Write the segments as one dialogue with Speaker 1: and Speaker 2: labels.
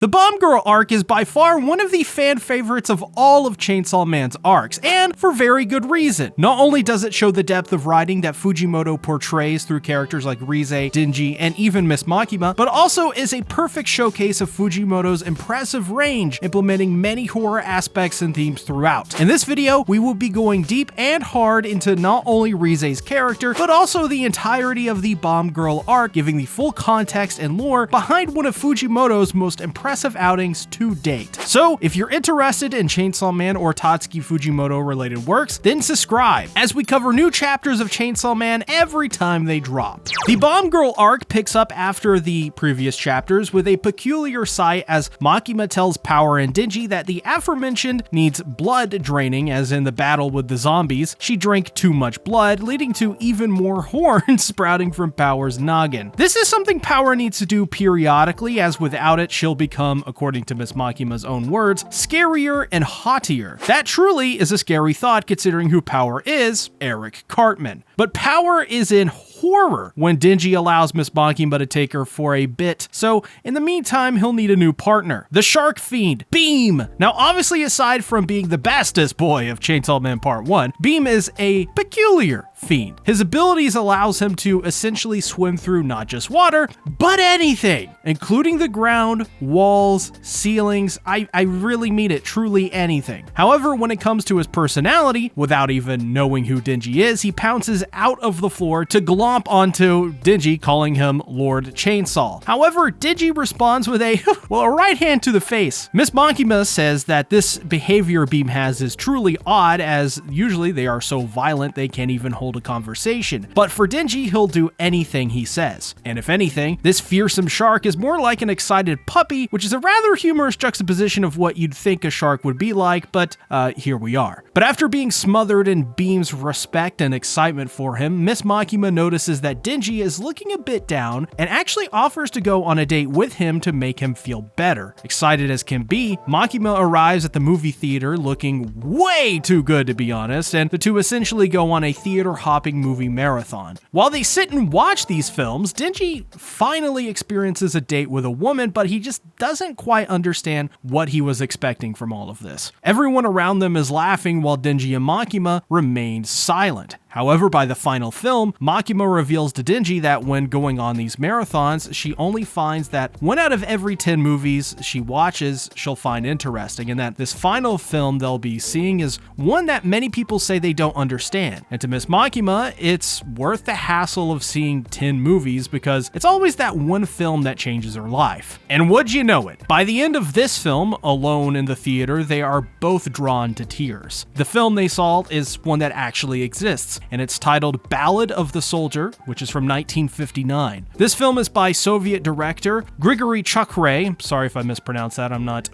Speaker 1: The Bomb Girl arc is by far one of the fan favorites of all of Chainsaw Man's arcs, and for very good reason. Not only does it show the depth of writing that Fujimoto portrays through characters like Reze, Denji, and even Miss Makima, but also is a perfect showcase of Fujimoto's impressive range, implementing many horror aspects and themes throughout. In this video, we will be going deep and hard into not only Rize's character, but also the entirety of the Bomb Girl arc, giving the full context and lore behind one of Fujimoto's most impressive outings to date. So, if you're interested in Chainsaw Man or Tatsuki Fujimoto related works, then subscribe, as we cover new chapters of Chainsaw Man every time they drop. The Bomb Girl arc picks up after the previous chapters with a peculiar sight as Makima tells Power and Denji that the aforementioned needs blood draining, as in the battle with the zombies. She drank too much blood, leading to even more horns sprouting from Power's noggin. This is something Power needs to do periodically, as without it, she'll become, according to Miss Makima's own words, scarier and haughtier. That truly is a scary thought considering who Power is, Eric Cartman. But Power is in horror when Denji allows Miss Makima to take her for a bit, so in the meantime, he'll need a new partner. The Shark Fiend, Beam! Now obviously, aside from being the bestest boy of Chainsaw Man Part 1, Beam is a peculiar fiend. His abilities allows him to essentially swim through not just water, but anything, including the ground, walls, ceilings. I really mean it, truly anything. However, when it comes to his personality, without even knowing who Denji is, he pounces out of the floor to glomp onto Denji, calling him Lord Chainsaw. However, Denji responds with a right hand to the face. Miss Makima says that this behavior Beam has is truly odd, as usually they are so violent they can't even hold a conversation. But for Denji, he'll do anything he says. And if anything, this fearsome shark is more like an excited puppy, which is a rather humorous juxtaposition of what you'd think a shark would be like, but here we are. But after being smothered in Beam's respect and excitement for him, Miss Makima notices that Denji is looking a bit down and actually offers to go on a date with him to make him feel better. Excited as can be, Makima arrives at the movie theater looking way too good, to be honest, and the two essentially go on a theater hopping movie marathon. While they sit and watch these films, Denji finally experiences a date with a woman, but he just doesn't quite understand what he was expecting from all of this. Everyone around them is laughing while Denji and Makima remain silent. However, by the final film, Makima reveals to Denji that when going on these marathons, she only finds that 1 out of every 10 movies she watches, she'll find interesting, and that this final film they'll be seeing is one that many people say they don't understand. And to Miss Makima, it's worth the hassle of seeing 10 movies because it's always that one film that changes her life. And would you know it? By the end of this film, alone in the theater, they are both drawn to tears. The film they saw is one that actually exists, and it's titled Ballad of the Soldier, which is from 1959. This film is by Soviet director Grigory Chukray. Sorry if I mispronounced that. I'm not,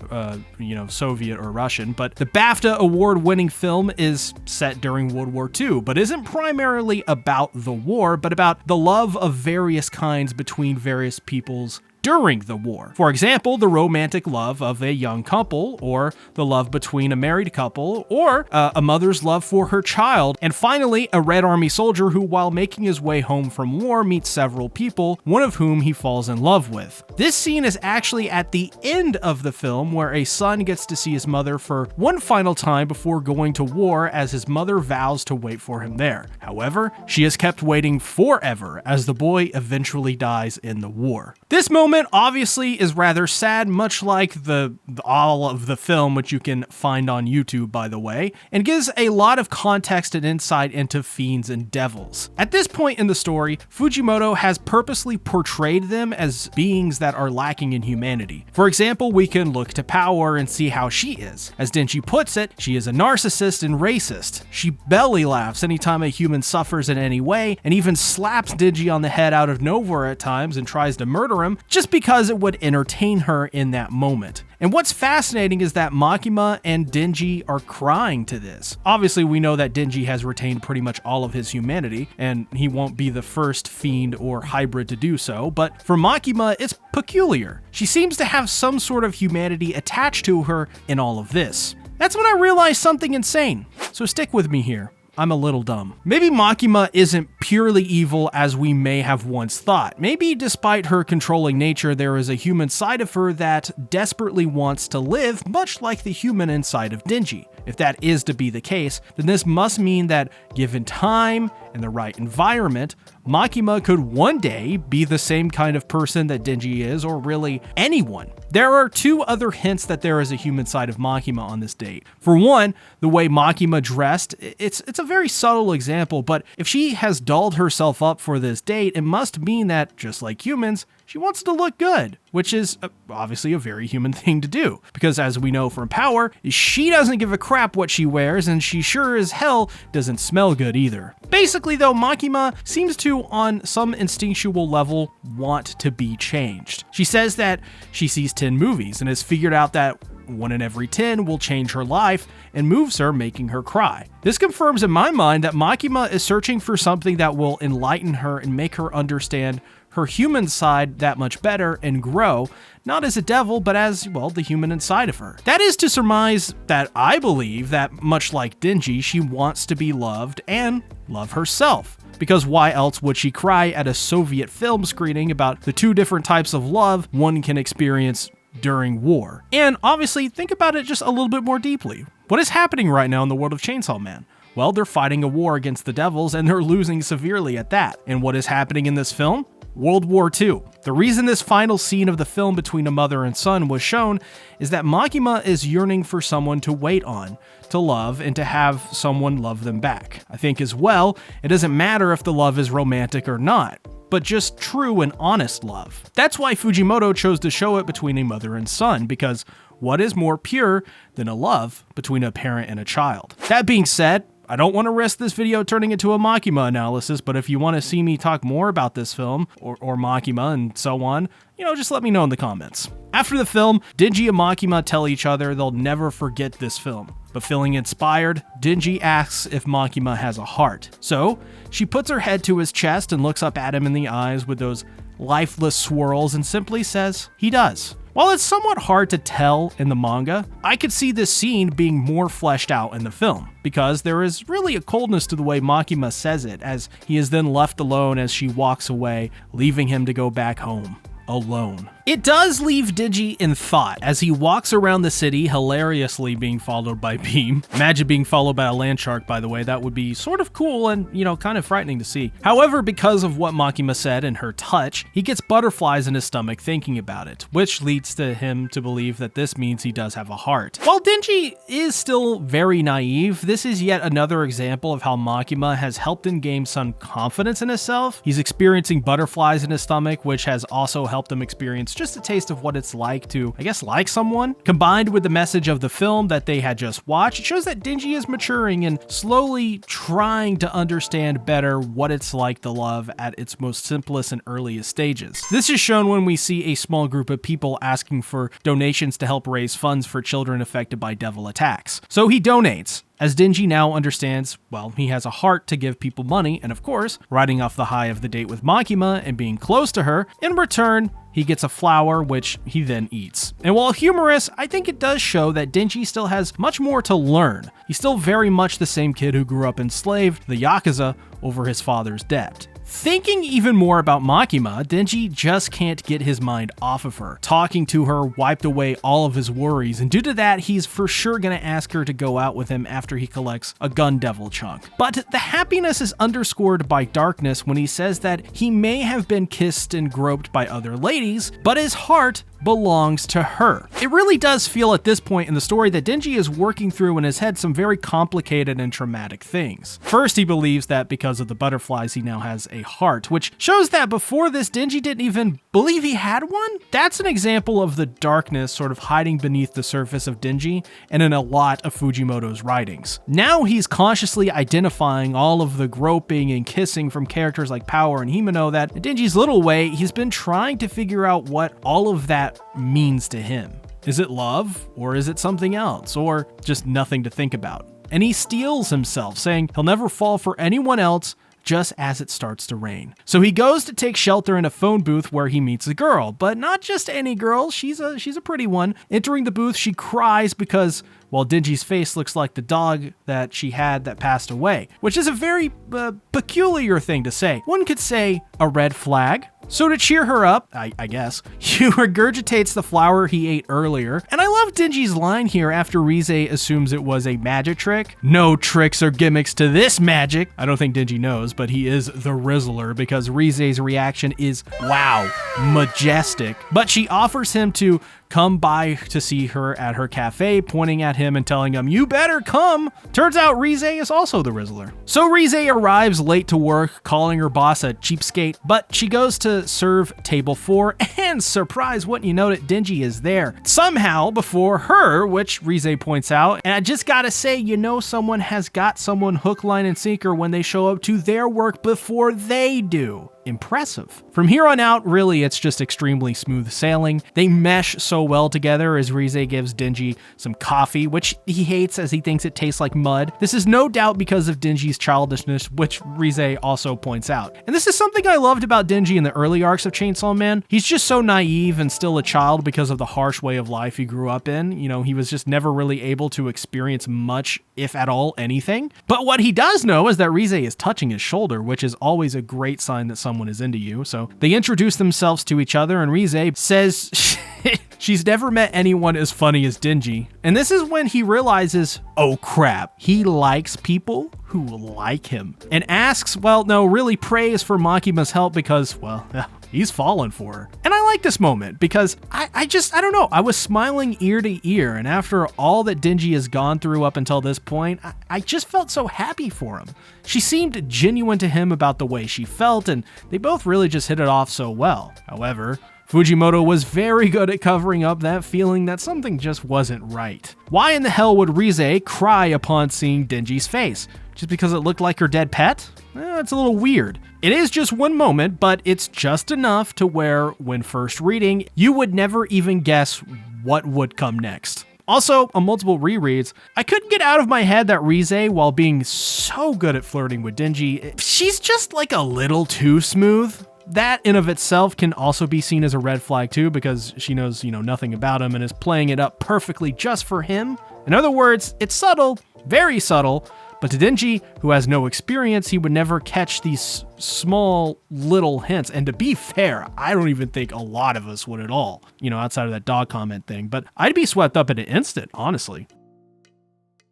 Speaker 1: Soviet or Russian, but the BAFTA award-winning film is set during World War II, but isn't primarily about the war, but about the love of various kinds between various peoples during the war. For example, the romantic love of a young couple, or the love between a married couple, or a mother's love for her child, and finally, a Red Army soldier who, while making his way home from war, meets several people, one of whom he falls in love with. This scene is actually at the end of the film, where a son gets to see his mother for one final time before going to war, as his mother vows to wait for him there. However, she is kept waiting forever, as the boy eventually dies in the war. This moment obviously is rather sad, much like all of the film, which you can find on YouTube, by the way, and gives a lot of context and insight into fiends and devils. At this point in the story, Fujimoto has purposely portrayed them as beings that are lacking in humanity. For example, we can look to Power and see how she is. As Denji puts it, she is a narcissist and racist. She belly laughs anytime a human suffers in any way, and even slaps Denji on the head out of nowhere at times and tries to murder him just because it would entertain her in that moment. And what's fascinating is that Makima and Denji are crying to this. Obviously, we know that Denji has retained pretty much all of his humanity, and he won't be the first fiend or hybrid to do so, but for Makima, it's peculiar. She seems to have some sort of humanity attached to her in all of this. That's when I realized something insane. So stick with me here. I'm a little dumb. Maybe Makima isn't purely evil as we may have once thought. Maybe despite her controlling nature, there is a human side of her that desperately wants to live, much like the human inside of Denji. If that is to be the case, then this must mean that given time and the right environment, Makima could one day be the same kind of person that Denji is, or really anyone. There are two other hints that there is a human side of Makima on this date. For one, the way Makima dressed, it's a very subtle example, but if she has dolled herself up for this date, it must mean that, just like humans, she wants to look good, which is obviously a very human thing to do, because as we know from Power, she doesn't give a crap what she wears, and she sure as hell doesn't smell good either. Basically though, Makima seems to, on some instinctual level, want to be changed. She says that she sees 10 movies and has figured out that 1 in every 10 will change her life and moves her, making her cry. This confirms in my mind that Makima is searching for something that will enlighten her and make her understand her human side that much better and grow, not as a devil, but as, well, the human inside of her. That is to surmise that I believe that, much like Denji, she wants to be loved and love herself. Because why else would she cry at a Soviet film screening about the two different types of love one can experience during war? And obviously, think about it just a little bit more deeply. What is happening right now in the world of Chainsaw Man? Well, they're fighting a war against the devils, and they're losing severely at that. And what is happening in this film? World War II. The reason this final scene of the film between a mother and son was shown is that Makima is yearning for someone to wait on, to love, and to have someone love them back. I think as well, it doesn't matter if the love is romantic or not, but just true and honest love. That's why Fujimoto chose to show it between a mother and son, because what is more pure than a love between a parent and a child? That being said, I don't want to risk this video turning into a Makima analysis, but if you want to see me talk more about this film, or Makima and so on, just let me know in the comments. After the film, Denji and Makima tell each other they'll never forget this film. But feeling inspired, Denji asks if Makima has a heart. So, she puts her head to his chest and looks up at him in the eyes with those lifeless swirls and simply says, he does. While it's somewhat hard to tell in the manga, I could see this scene being more fleshed out in the film, because there is really a coldness to the way Makima says it, as he is then left alone as she walks away, leaving him to go back home. Alone. It does leave Denji in thought as he walks around the city, hilariously being followed by Beam. Imagine being followed by a land shark, by the way. That would be sort of cool and, kind of frightening to see. However, because of what Makima said and her touch, he gets butterflies in his stomach thinking about it, which leads to him to believe that this means he does have a heart. While Denji is still very naive, this is yet another example of how Makima has helped in gain some confidence in himself. He's experiencing butterflies in his stomach, which has also helped him experience just a taste of what it's like to, like someone. Combined with the message of the film that they had just watched, it shows that Denji is maturing and slowly trying to understand better what it's like to love at its most simplest and earliest stages. This is shown when we see a small group of people asking for donations to help raise funds for children affected by devil attacks. So he donates. As Denji now understands, he has a heart to give people money, and of course, riding off the high of the date with Makima and being close to her, in return, he gets a flower, which he then eats. And while humorous, I think it does show that Denji still has much more to learn. He's still very much the same kid who grew up enslaved, the Yakuza, over his father's debt. Thinking even more about Makima, Denji just can't get his mind off of her. Talking to her wiped away all of his worries, and due to that, he's for sure gonna ask her to go out with him after he collects a gun devil chunk. But the happiness is underscored by darkness when he says that he may have been kissed and groped by other ladies, but his heart belongs to her. It really does feel at this point in the story that Denji is working through in his head some very complicated and traumatic things. First, he believes that because of the butterflies, he now has a heart, which shows that before this, Denji didn't even believe he had one. That's an example of the darkness sort of hiding beneath the surface of Denji and in a lot of Fujimoto's writings. Now he's consciously identifying all of the groping and kissing from characters like Power and Himeno that in Denji's little way, he's been trying to figure out what all of that means to him. Is it love, or is it something else, or just nothing to think about? And he steels himself, saying he'll never fall for anyone else, just as it starts to rain. So he goes to take shelter in a phone booth where he meets a girl, but not just any girl, she's a pretty one. Entering the booth, she cries because, well, Denji's face looks like the dog that she had that passed away, which is a very peculiar thing to say. One could say a red flag. So to cheer her up, I guess, he regurgitates the flower he ate earlier. And I love Denji's line here after Reze assumes it was a magic trick. No tricks or gimmicks to this magic. I don't think Denji knows, but he is the Rizzler because Rize's reaction is, wow, majestic. But she offers him to come by to see her at her cafe, pointing at him and telling him, you better come. Turns out Reze is also the Rizzler. So Reze arrives late to work, calling her boss a cheapskate, but she goes to serve table 4 and surprise, wouldn't you know it, Denji is there. Somehow before her, which Reze points out, and I just gotta say, you know someone has got someone hook, line, and sinker when they show up to their work before they do. Impressive. From here on out, really, it's just extremely smooth sailing. They mesh so well together as Reze gives Denji some coffee, which he hates as he thinks it tastes like mud. This is no doubt because of Denji's childishness, which Reze also points out. And this is something I loved about Denji in the early arcs of Chainsaw Man. He's just so naive and still a child because of the harsh way of life he grew up in. You know, he was just never really able to experience much, if at all, anything. But what he does know is that Reze is touching his shoulder, which is always a great sign that someone is into you. So they introduce themselves to each other and Reze says she's never met anyone as funny as Denji. And this is when he realizes, oh crap, he likes people who like him. And asks, well, no, really prays for Makima's help because, well, he's fallen for her. And I like this moment because I don't know, I was smiling ear to ear, and after all that Denji has gone through up until this point, I just felt so happy for him. She seemed genuine to him about the way she felt, and they both really just hit it off so well. However, Fujimoto was very good at covering up that feeling that something just wasn't right. Why in the hell would Reze cry upon seeing Denji's face? Just because it looked like her dead pet? It's a little weird. It is just one moment, but it's just enough to where, when first reading, you would never even guess what would come next. Also, on multiple rereads, I couldn't get out of my head that Reze, while being so good at flirting with Denji, she's just like a little too smooth. That in of itself can also be seen as a red flag too, because she knows, nothing about him and is playing it up perfectly just for him. In other words, it's subtle, very subtle, but to Denji, who has no experience, he would never catch these small little hints. And to be fair, I don't even think a lot of us would at all, outside of that dog comment thing, but I'd be swept up in an instant, honestly.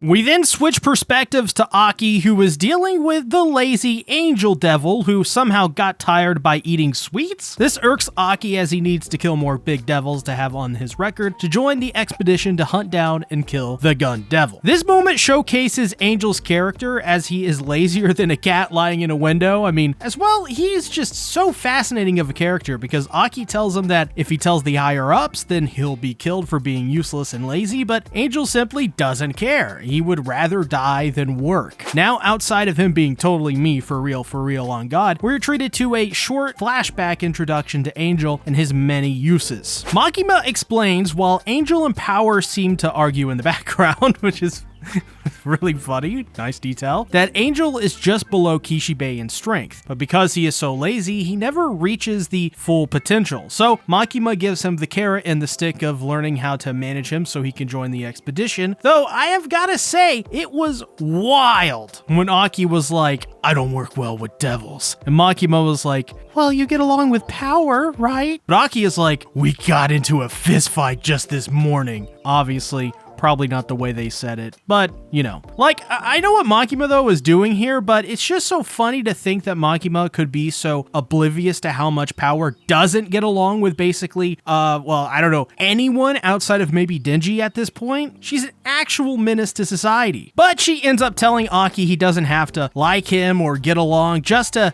Speaker 1: We then switch perspectives to Aki, who is dealing with the lazy angel devil who somehow got tired by eating sweets. This irks Aki as he needs to kill more big devils to have on his record to join the expedition to hunt down and kill the gun devil. This moment showcases Angel's character as he is lazier than a cat lying in a window. I mean, as well, he's just so fascinating of a character because Aki tells him that if he tells the higher ups, then he'll be killed for being useless and lazy, but Angel simply doesn't care. He would rather die than work. Now, outside of him being totally me for real on God, we're treated to a short flashback introduction to Angel and his many uses. Makima explains while Angel and Power seem to argue in the background, which is really funny, nice detail, that Angel is just below Kishibe in strength, but because he is so lazy, he never reaches the full potential. So Makima gives him the carrot and the stick of learning how to manage him so he can join the expedition, though I have gotta say, it was wild when Aki was like, I don't work well with devils, and Makima was like, well, you get along with Power, right? But Aki is like, we got into a fist fight just this morning. Obviously, probably not the way they said it, but like, I know what Makima though is doing here, but it's just so funny to think that Makima could be so oblivious to how much Power doesn't get along with basically, I don't know, anyone outside of maybe Denji at this point. She's an actual menace to society, but she ends up telling Aki he doesn't have to like him or get along, just to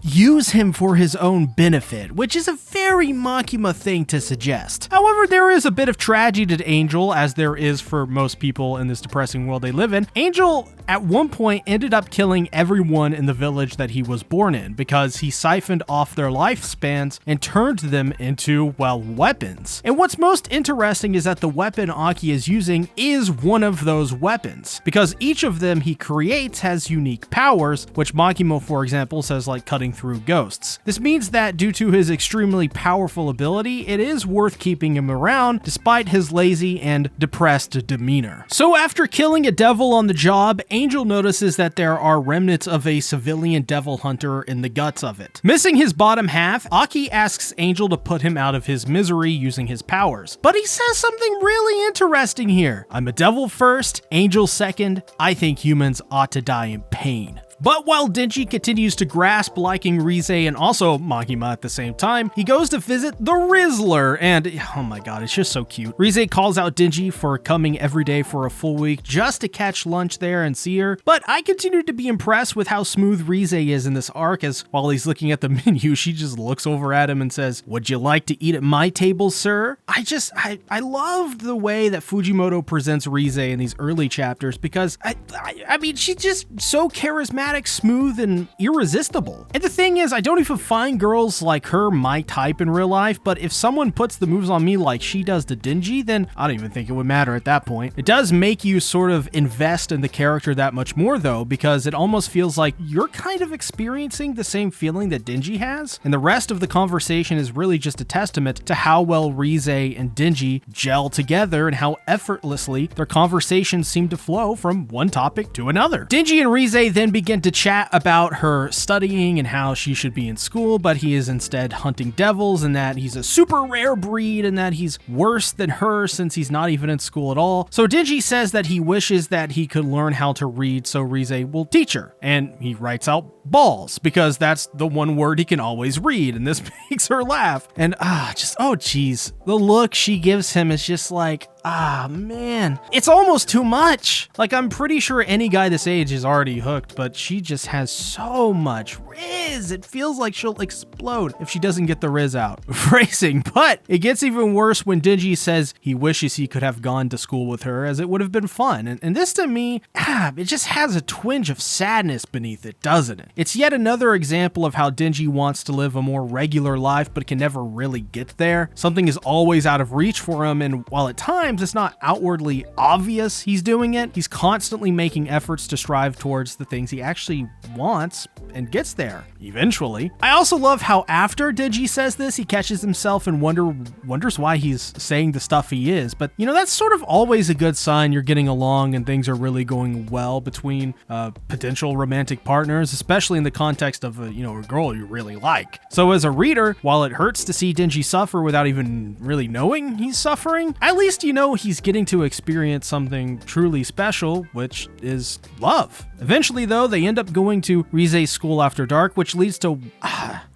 Speaker 1: use him for his own benefit, which is a very Makima thing to suggest. However, there is a bit of tragedy to Angel, as there is for most people in this depressing world they live live in, Angel at one point ended up killing everyone in the village that he was born in because he siphoned off their lifespans and turned them into, well, weapons. And what's most interesting is that the weapon Aki is using is one of those weapons, because each of them he creates has unique powers, which Makima, for example, says like cutting through ghosts. This means that due to his extremely powerful ability, it is worth keeping him around despite his lazy and depressed demeanor. So after killing a devil on the job, Angel notices that there are remnants of a civilian devil hunter in the guts of it. Missing his bottom half, Aki asks Angel to put him out of his misery using his powers. But he says something really interesting here. I'm a devil first, Angel second. I think humans ought to die in pain. But while Denji continues to grasp liking Reze and also Makima at the same time, he goes to visit the Rizzler, and oh my god, it's just so cute. Reze calls out Denji for coming every day for a full week just to catch lunch there and see her, but I continue to be impressed with how smooth Reze is in this arc, as while he's looking at the menu, she just looks over at him and says, "Would you like to eat at my table, sir?" I loved the way that Fujimoto presents Reze in these early chapters, because I mean, she's just so charismatic, smooth, and irresistible. And the thing is, I don't even find girls like her my type in real life, but if someone puts the moves on me like she does to Denji, then I don't even think it would matter at that point. It does make you sort of invest in the character that much more though, because it almost feels like you're kind of experiencing the same feeling that Denji has, and the rest of the conversation is really just a testament to how well Reze and Denji gel together and how effortlessly their conversations seem to flow from one topic to another. Denji and Reze then begin to chat about her studying and how she should be in school, but he is instead hunting devils, and that he's a super rare breed and that he's worse than her since he's not even in school at all. So Denji says that he wishes that he could learn how to read so Reze will teach her, and he writes out balls because that's the one word he can always read, and this makes her laugh. And oh geez, the look she gives him is just like, man, it's almost too much. Like, I'm pretty sure any guy this age is already hooked, but she just has so much Riz. It feels like she'll explode if she doesn't get the Riz out. Phrasing, but it gets even worse when Denji says he wishes he could have gone to school with her, as it would have been fun. And this to me, it just has a twinge of sadness beneath it, doesn't it? It's yet another example of how Denji wants to live a more regular life, but can never really get there. Something is always out of reach for him, and while at times it's not outwardly obvious he's doing it, he's constantly making efforts to strive towards the things he actually wants and gets there eventually. I also love how after Denji says this, he catches himself and wonders why he's saying the stuff he is. But you know, that's sort of always a good sign you're getting along and things are really going well between potential romantic partners, especially in the context of a girl you really like. So as a reader, while it hurts to see Denji suffer without even really knowing he's suffering, at least he's getting to experience something truly special, which is love. Eventually though, they end up going to Rize's school after dark, which leads to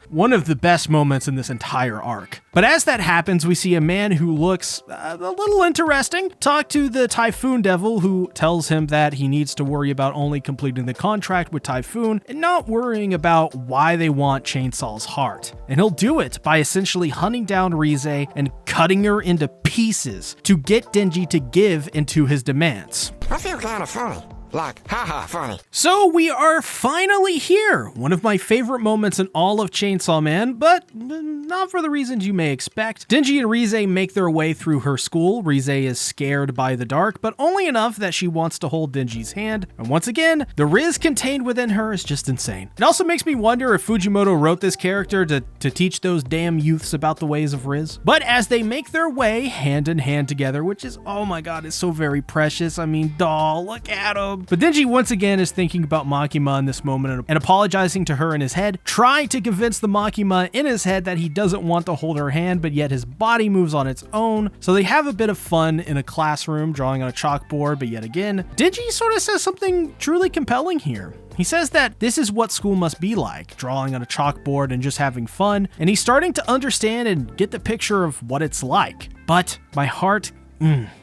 Speaker 1: one of the best moments in this entire arc. But as that happens, we see a man who looks a little interesting talk to the Typhoon devil, who tells him that he needs to worry about only completing the contract with Typhoon and not worrying about why they want Chainsaw's heart. And he'll do it by essentially hunting down Reze and cutting her into pieces to get Denji to give into his demands.
Speaker 2: I feel kind of funny. Like, haha, funny.
Speaker 1: So we are finally here. One of my favorite moments in all of Chainsaw Man, but not for the reasons you may expect. Denji and Reze make their way through her school. Reze is scared by the dark, but only enough that she wants to hold Denji's hand. And once again, the Riz contained within her is just insane. It also makes me wonder if Fujimoto wrote this character to teach those damn youths about the ways of Riz. But as they make their way hand in hand together, which is, oh my god, it's so very precious. I mean, doll, look at him. But Denji once again is thinking about Makima in this moment and apologizing to her in his head, trying to convince the Makima in his head that he doesn't want to hold her hand, but yet his body moves on its own. So they have a bit of fun in a classroom, drawing on a chalkboard, but yet again, Denji sort of says something truly compelling here. He says that this is what school must be like, drawing on a chalkboard and just having fun, and he's starting to understand and get the picture of what it's like. But my heart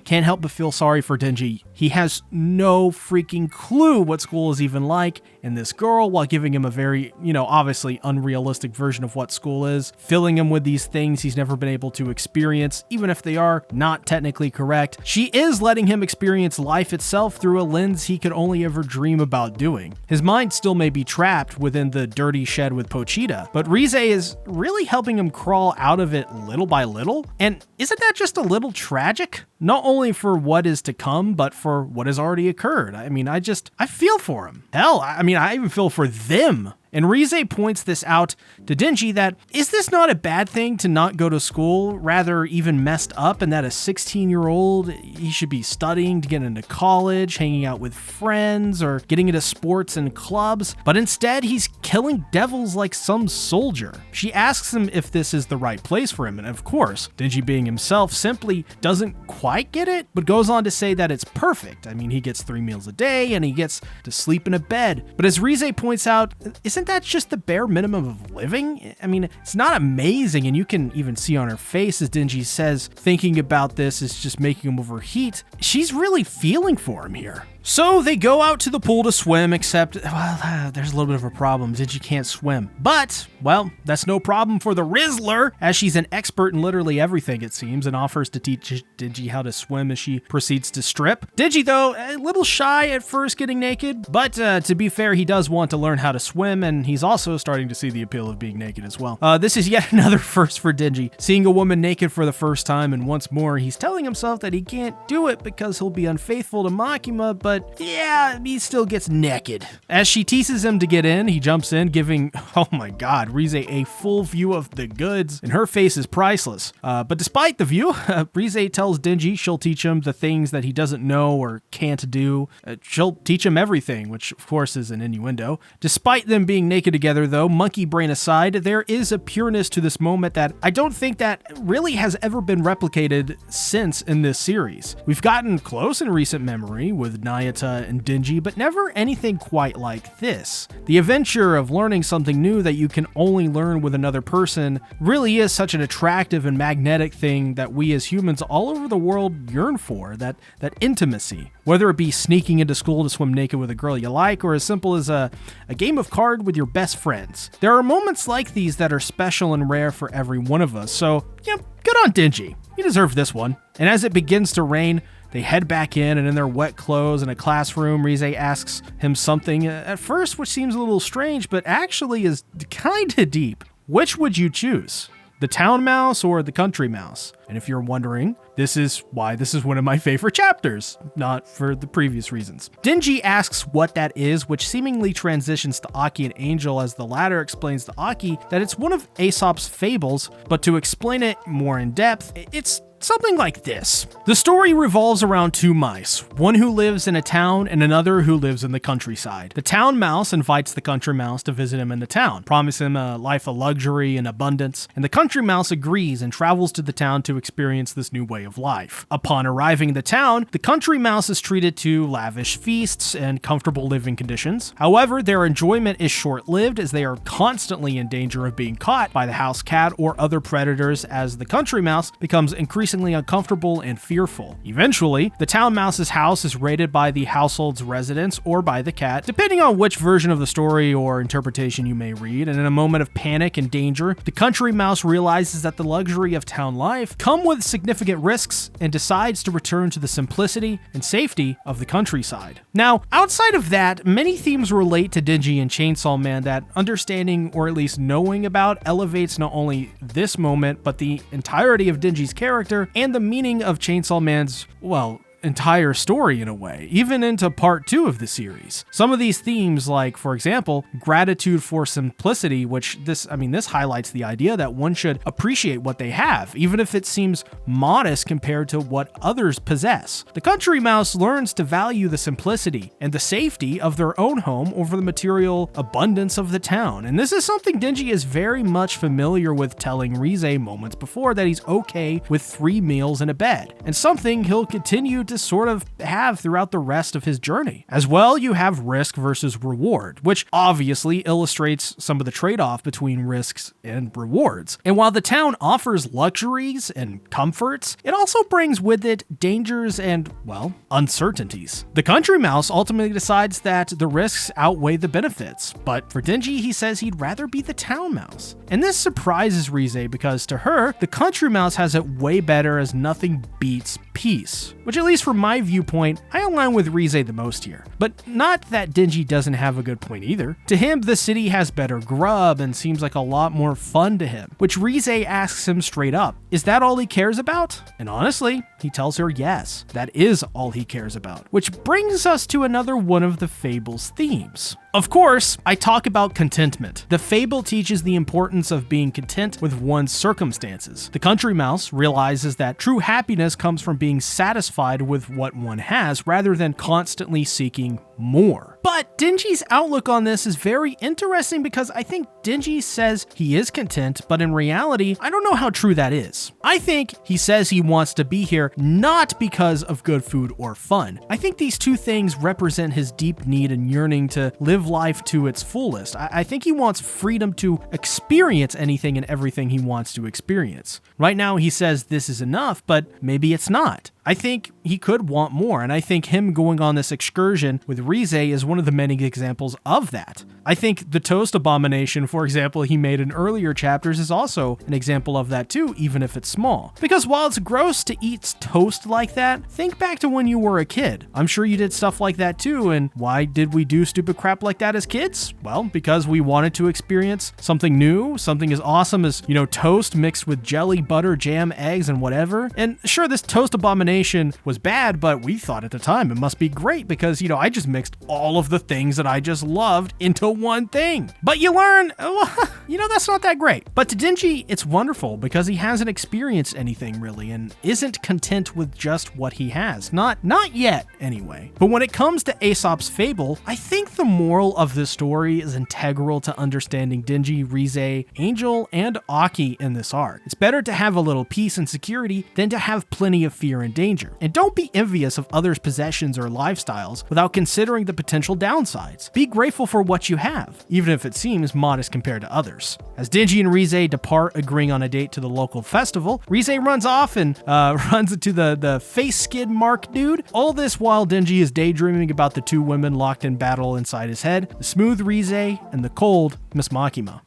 Speaker 1: can't help but feel sorry for Denji He has no freaking clue what school is even like, and this girl, while giving him a very, obviously unrealistic version of what school is, filling him with these things he's never been able to experience, even if they are not technically correct, she is letting him experience life itself through a lens he could only ever dream about doing. His mind still may be trapped within the dirty shed with Pochita, but Reze is really helping him crawl out of it little by little. And isn't that just a little tragic? Not only for what is to come, but for what has already occurred. I mean, I feel for him. Hell, I even feel for them. And Reze points this out to Denji that, is this not a bad thing to not go to school, rather even messed up, and that a 16-year-old, he should be studying to get into college, hanging out with friends, or getting into sports and clubs, but instead he's killing devils like some soldier. She asks him if this is the right place for him, and of course, Denji being himself simply doesn't quite get it, but goes on to say that it's perfect. I mean, he gets 3 meals a day, and he gets to sleep in a bed. But as Reze points out, isn't that just the bare minimum of living? I mean, it's not amazing, and you can even see on her face as Denji says thinking about this is just making him overheat. She's really feeling for him here. So they go out to the pool to swim, except, well, there's a little bit of a problem. Denji can't swim. But, well, that's no problem for the Rizzler, as she's an expert in literally everything, it seems, and offers to teach Denji how to swim as she proceeds to strip. Denji, though, a little shy at first getting naked, but to be fair, he does want to learn how to swim, and he's also starting to see the appeal of being naked as well. This is yet another first for Denji, seeing a woman naked for the first time, and once more, he's telling himself that he can't do it because he'll be unfaithful to Makima, but yeah, he still gets naked. As she teases him to get in, he jumps in, giving, oh my god, Reze a full view of the goods, and her face is priceless. But despite the view, Reze tells Denji she'll teach him the things that he doesn't know or can't do. She'll teach him everything, which of course is an innuendo. Despite them being naked together though, monkey brain aside, there is a pureness to this moment that I don't think that really has ever been replicated since in this series. We've gotten close in recent memory with Nayata and Denji, but never anything quite like this. The adventure of learning something new that you can only learn with another person really is such an attractive and magnetic thing that we as humans all over the world yearn for, that intimacy. Whether it be sneaking into school to swim naked with a girl you like, or as simple as a game of card with your best friends. There are moments like these that are special and rare for every one of us, so yeah, good on Denji. He deserved this one. And as it begins to rain, they head back in, and in their wet clothes in a classroom, Reze asks him something at first which seems a little strange, but actually is kinda deep. Which would you choose? The town mouse or the country mouse? And if you're wondering, this is why this is one of my favorite chapters, not for the previous reasons. Denji asks what that is, which seemingly transitions to Aki and Angel as the latter explains to Aki that it's one of Aesop's fables, but to explain it more in depth, it's something like this. The story revolves around 2 mice, one who lives in a town and another who lives in the countryside. The town mouse invites the country mouse to visit him in the town, promising him a life of luxury and abundance, and the country mouse agrees and travels to the town to experience this new way of life. Upon arriving in the town, the country mouse is treated to lavish feasts and comfortable living conditions. However, their enjoyment is short-lived as they are constantly in danger of being caught by the house cat or other predators as the country mouse becomes increasingly uncomfortable and fearful. Eventually, the town mouse's house is raided by the household's residents or by the cat, depending on which version of the story or interpretation you may read, and in a moment of panic and danger, the country mouse realizes that the luxury of town life come with significant risks and decides to return to the simplicity and safety of the countryside. Now, outside of that, many themes relate to Denji and Chainsaw Man that understanding or at least knowing about elevates not only this moment, but the entirety of Denji's character and the meaning of Chainsaw Man's, well, entire story in a way, even into part 2 of the series. Some of these themes, like, for example, gratitude for simplicity, which this highlights the idea that one should appreciate what they have, even if it seems modest compared to what others possess. The country mouse learns to value the simplicity and the safety of their own home over the material abundance of the town, and this is something Denji is very much familiar with telling Reze moments before, that he's okay with 3 meals and a bed, and something he'll continue to to sort of have throughout the rest of his journey. As well, you have risk versus reward, which obviously illustrates some of the trade-off between risks and rewards. And while the town offers luxuries and comforts, it also brings with it dangers and, well, uncertainties. The country mouse ultimately decides that the risks outweigh the benefits, but for Denji, he says he'd rather be the town mouse. And this surprises Reze because to her, the country mouse has it way better as nothing beats peace, which at least from my viewpoint, I align with Reze the most here. But not that Denji doesn't have a good point either. To him, the city has better grub and seems like a lot more fun to him, which Reze asks him straight up, is that all he cares about? And honestly, he tells her yes, that is all he cares about, which brings us to another one of the fable's themes. Of course, I talk about contentment. The fable teaches the importance of being content with one's circumstances. The country mouse realizes that true happiness comes from being satisfied with what one has rather than constantly seeking more. But Denji's outlook on this is very interesting because I think Denji says he is content, but in reality, I don't know how true that is. I think he says he wants to be here not because of good food or fun. I think these two things represent his deep need and yearning to live life to its fullest. I think he wants freedom to experience anything and everything he wants to experience. Right now, he says this is enough, but maybe it's not. I think he could want more, and I think him going on this excursion with Reze is one of the many examples of that. I think the toast abomination, for example, he made in earlier chapters is also an example of that too, even if it's small. Because while it's gross to eat toast like that, think back to when you were a kid. I'm sure you did stuff like that too, and why did we do stupid crap like that as kids? Well, because we wanted to experience something new, something as awesome as, toast mixed with jelly, butter, jam, eggs, and whatever. And sure, this toast abomination was bad, but we thought at the time it must be great because, I just mixed all of the things that I just loved into one thing. But you learn, that's not that great. But to Denji, it's wonderful because he hasn't experienced anything really and isn't content with just what he has. Not yet, anyway. But when it comes to Aesop's fable, I think the moral of this story is integral to understanding Denji, Reze, Angel, and Aki in this arc. It's better to have a little peace and security than to have plenty of fear and danger. And don't be envious of others' possessions or lifestyles without considering the potential downsides. Be grateful for what you have, even if it seems modest compared to others. As Denji and Reze depart agreeing on a date to the local festival, Reze runs off and runs into the face skid mark dude. All this while Denji is daydreaming about the two women locked in battle inside his head, the smooth Reze and the cold Miss Makima.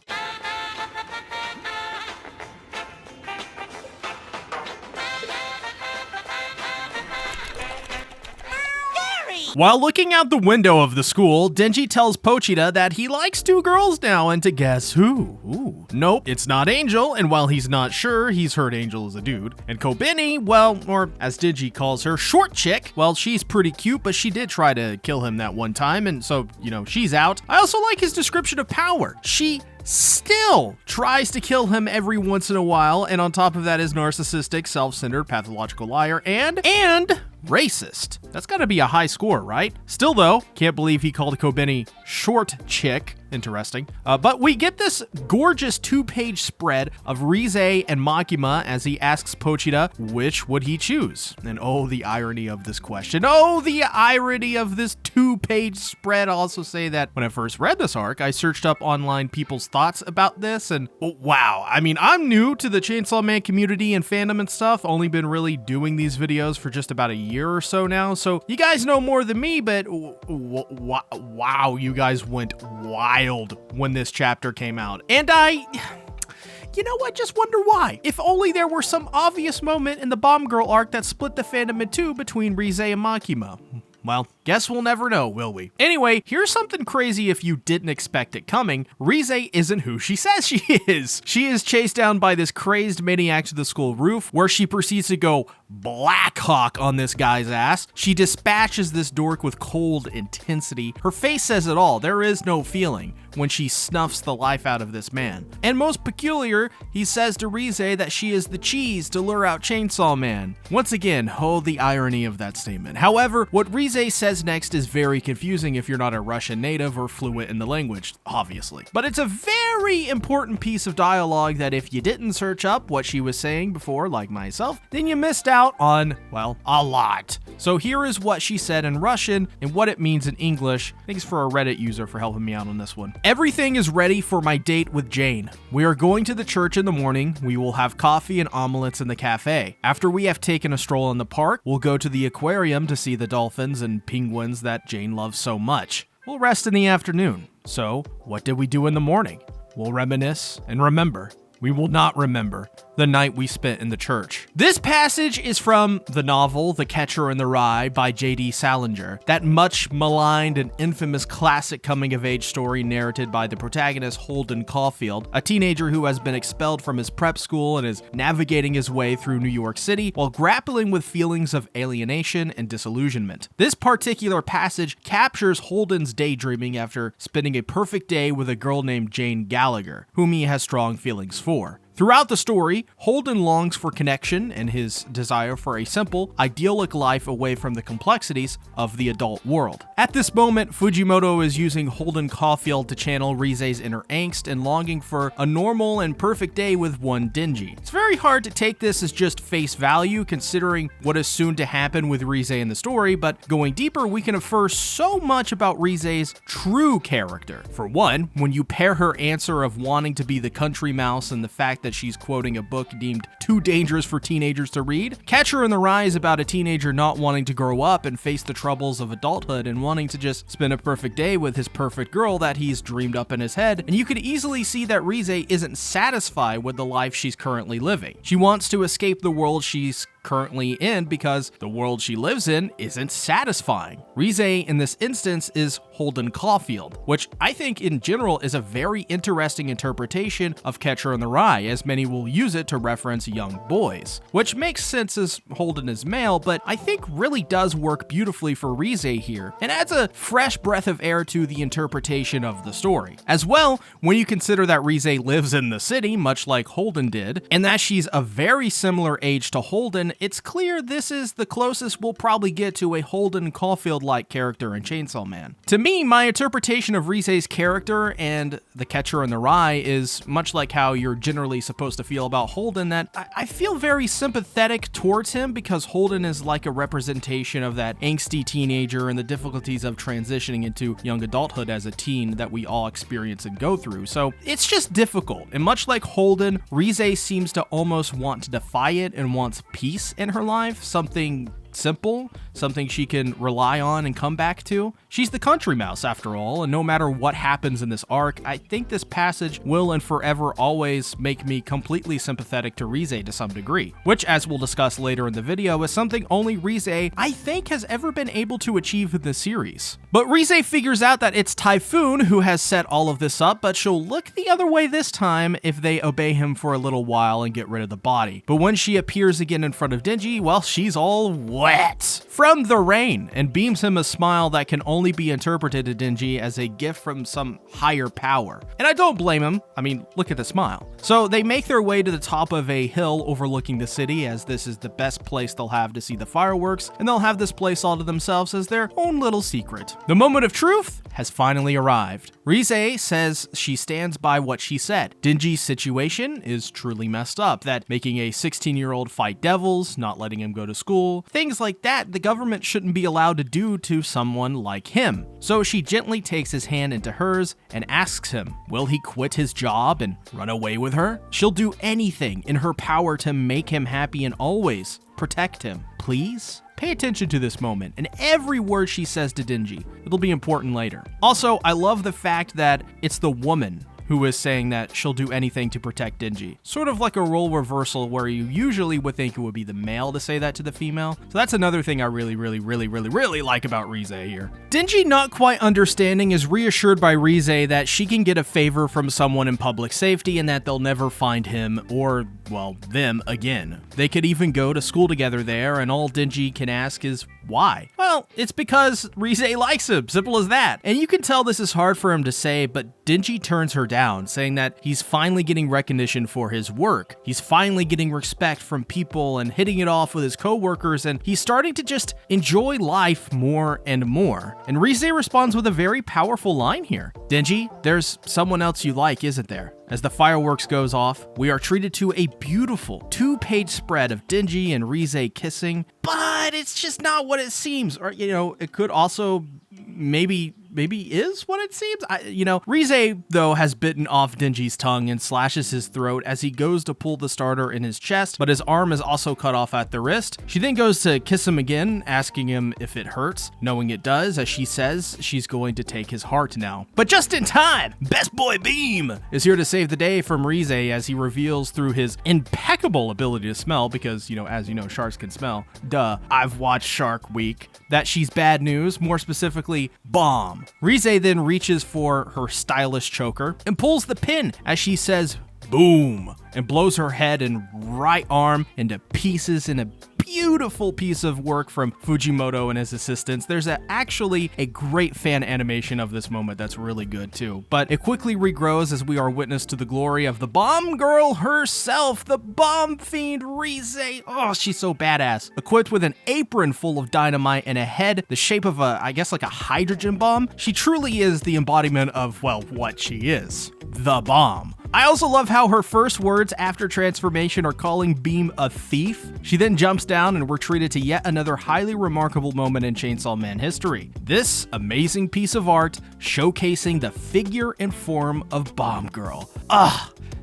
Speaker 1: While looking out the window of the school, Denji tells Pochita that he likes two girls now, and to guess who? Ooh. Nope, it's not Angel, and while he's not sure, he's heard Angel is a dude. And Kobeni, well, or as Denji calls her, short chick, well, she's pretty cute, but she did try to kill him that one time, and so, she's out. I also like his description of power. She still tries to kill him every once in a while, and on top of that is narcissistic, self-centered, pathological liar, and racist. That's gotta be a high score, right? Still though, can't believe he called Kobeni short chick. Interesting. But we get this gorgeous 2-page spread of Reze and Makima as he asks Pochita which would he choose. And oh, the irony of this question. Oh, the irony of this 2-page spread. I'll also say that when I first read this arc, I searched up online people's thoughts about this, and wow. I mean, I'm new to the Chainsaw Man community and fandom and stuff. Only been really doing these videos for just about a year or so now. So you guys know more than me, but wow, you guys went wild when this chapter came out. And I just wonder why. If only there were some obvious moment in the Bomb Girl arc that split the fandom in two between Reze and Makima. Well, guess we'll never know, will we? Anyway, here's something crazy if you didn't expect it coming. Reze isn't who she says she is. She is chased down by this crazed maniac to the school roof, where she proceeds to go Black Hawk on this guy's ass. She dispatches this dork with cold intensity. Her face says it all. There is no feeling when she snuffs the life out of this man. And most peculiar, he says to Reze that she is the cheese to lure out Chainsaw Man. Once again, oh, the irony of that statement. However, what Reze says next is very confusing if you're not a Russian native or fluent in the language, obviously. But it's a very important piece of dialogue that if you didn't search up what she was saying before, like myself, then you missed out out on, well, a lot. So here is what she said in Russian and what it means in English. Thanks for a Reddit user for helping me out on this one. Everything is ready for my date with Jane. We are going to the church in the morning. We will have coffee and omelets in the cafe. After we have taken a stroll in the park, we'll go to the aquarium to see the dolphins and penguins that Jane loves so much. We'll rest in the afternoon. So, what did we do in the morning? We'll reminisce and remember. We will not remember the night we spent in the church. This passage is from the novel The Catcher in the Rye by J.D. Salinger, that much maligned and infamous classic coming-of-age story narrated by the protagonist Holden Caulfield, a teenager who has been expelled from his prep school and is navigating his way through New York City while grappling with feelings of alienation and disillusionment. This particular passage captures Holden's daydreaming after spending a perfect day with a girl named Jane Gallagher, whom he has strong feelings for. Throughout the story, Holden longs for connection and his desire for a simple, idyllic life away from the complexities of the adult world. At this moment, Fujimoto is using Holden Caulfield to channel Rize's inner angst and longing for a normal and perfect day with one Denji. It's very hard to take this as just face value considering what is soon to happen with Rize in the story, but going deeper, we can infer so much about Rize's true character. For one, when you pair her answer of wanting to be the country mouse and the fact that she's quoting a book deemed too dangerous for teenagers to read. Catcher in the Rye is about a teenager not wanting to grow up and face the troubles of adulthood and wanting to just spend a perfect day with his perfect girl that he's dreamed up in his head, and you could easily see that Rize isn't satisfied with the life she's currently living. She wants to escape the world she's currently in because the world she lives in isn't satisfying. Rize in this instance is Holden Caulfield, which I think in general is a very interesting interpretation of Catcher in the Rye, as many will use it to reference young boys, which makes sense as Holden is male, but I think really does work beautifully for Rize here and adds a fresh breath of air to the interpretation of the story. As well, when you consider that Rize lives in the city, much like Holden did, and that she's a very similar age to Holden, it's clear this is the closest we'll probably get to a Holden Caulfield-like character in Chainsaw Man. To me, my interpretation of Rize's character and the Catcher in the Rye is much like how you're generally supposed to feel about Holden, that I feel very sympathetic towards him because Holden is like a representation of that angsty teenager and the difficulties of transitioning into young adulthood as a teen that we all experience and go through. So it's just difficult. And much like Holden, Rize seems to almost want to defy it and wants peace in her life, something simple, something she can rely on and come back to. She's the country mouse after all, and no matter what happens in this arc, I think this passage will and forever always make me completely sympathetic to Rize to some degree, which, as we'll discuss later in the video, is something only Rize, I think, has ever been able to achieve in this series. But Rize figures out that it's Typhoon who has set all of this up, but she'll look the other way this time if they obey him for a little while and get rid of the body. But when she appears again in front of Denji, well, she's all wet from the rain and beams him a smile that can only be interpreted to Denji as a gift from some higher power. And I don't blame him. I mean, look at the smile. So they make their way to the top of a hill overlooking the city, as this is the best place they'll have to see the fireworks, and they'll have this place all to themselves as their own little secret. The moment of truth has finally arrived. Rize says she stands by what she said. Denji's situation is truly messed up, that making a 16-year-old fight devils, not letting him go to school, things like that the government shouldn't be allowed to do to someone like him. So she gently takes his hand into hers and asks him, will he quit his job and run away with her? She'll do anything in her power to make him happy and always protect him. Please? Pay attention to this moment and every word she says to Denji. It'll be important later. Also, I love the fact that it's the woman who is saying that she'll do anything to protect Denji. Sort of like a role reversal where you usually would think it would be the male to say that to the female. So that's another thing I really like about Rize here. Denji, not quite understanding, is reassured by Rize that she can get a favor from someone in public safety and that they'll never find him or, well, them again. They could even go to school together there, and all Denji can ask is, why? Well, it's because Rize likes him, simple as that. And you can tell this is hard for him to say, but Denji turns her down, saying that he's finally getting recognition for his work. He's finally getting respect from people and hitting it off with his coworkers, and he's starting to just enjoy life more and more. And Rize responds with a very powerful line here. Denji, there's someone else you like, isn't there? As the fireworks goes off, we are treated to a beautiful 2-page spread of Denji and Reze kissing, but it's just not what it seems. Or, it could also maybe is what it seems. Reze, though, has bitten off Denji's tongue and slashes his throat as he goes to pull the starter in his chest, but his arm is also cut off at the wrist. She then goes to kiss him again, asking him if it hurts, knowing it does, as she says she's going to take his heart now. But just in time, Best Boy Beam is here to save the day from Reze as he reveals through his impeccable ability to smell, because, as you know, sharks can smell. Duh, I've watched Shark Week. That she's bad news, more specifically, bomb. Reze then reaches for her stylish choker and pulls the pin as she says, boom, and blows her head and right arm into pieces in a beautiful piece of work from Fujimoto and his assistants. There's actually a great fan animation of this moment that's really good too, but it quickly regrows as we are witness to the glory of the bomb girl herself, the bomb fiend Reze. Oh, she's so badass. Equipped with an apron full of dynamite and a head the shape of a hydrogen bomb, she truly is the embodiment of, well, what she is. The bomb. I also love how her first words after transformation are calling Beam a thief. She then jumps down and we're treated to yet another highly remarkable moment in Chainsaw Man history. This amazing piece of art showcasing the figure and form of Bomb Girl.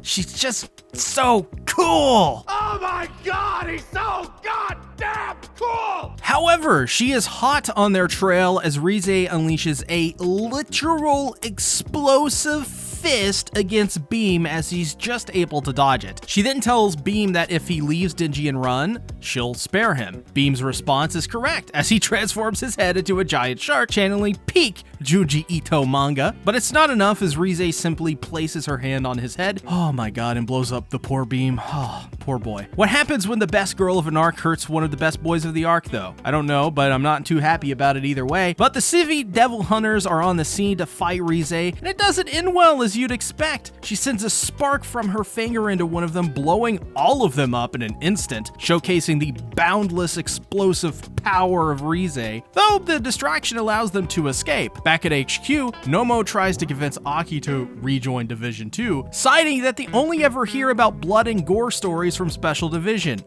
Speaker 1: She's just so cool.
Speaker 3: Oh my god, he's so goddamn cool!
Speaker 1: However, she is hot on their trail as Reze unleashes a literal explosive fist against Beam as he's just able to dodge it. She then tells Beam that if he leaves Denji and run, she'll spare him. Beam's response is correct as he transforms his head into a giant shark, channeling peak Junji Ito manga. But it's not enough as Reze simply places her hand on his head, oh my god, and blows up the poor Beam. Oh, poor boy. What happens when the best girl of an arc hurts one of the best boys of the arc though? I don't know, but I'm not too happy about it either way. But the Civi Devil Hunters are on the scene to fight Reze, and it doesn't end well as you'd expect. She sends a spark from her finger into one of them, blowing all of them up in an instant, showcasing the boundless explosive power of Reze, though the distraction allows them to escape. Back at HQ, Nomo tries to convince Aki to rejoin Division 2, citing that they only ever hear about blood and gore stories from Special Division.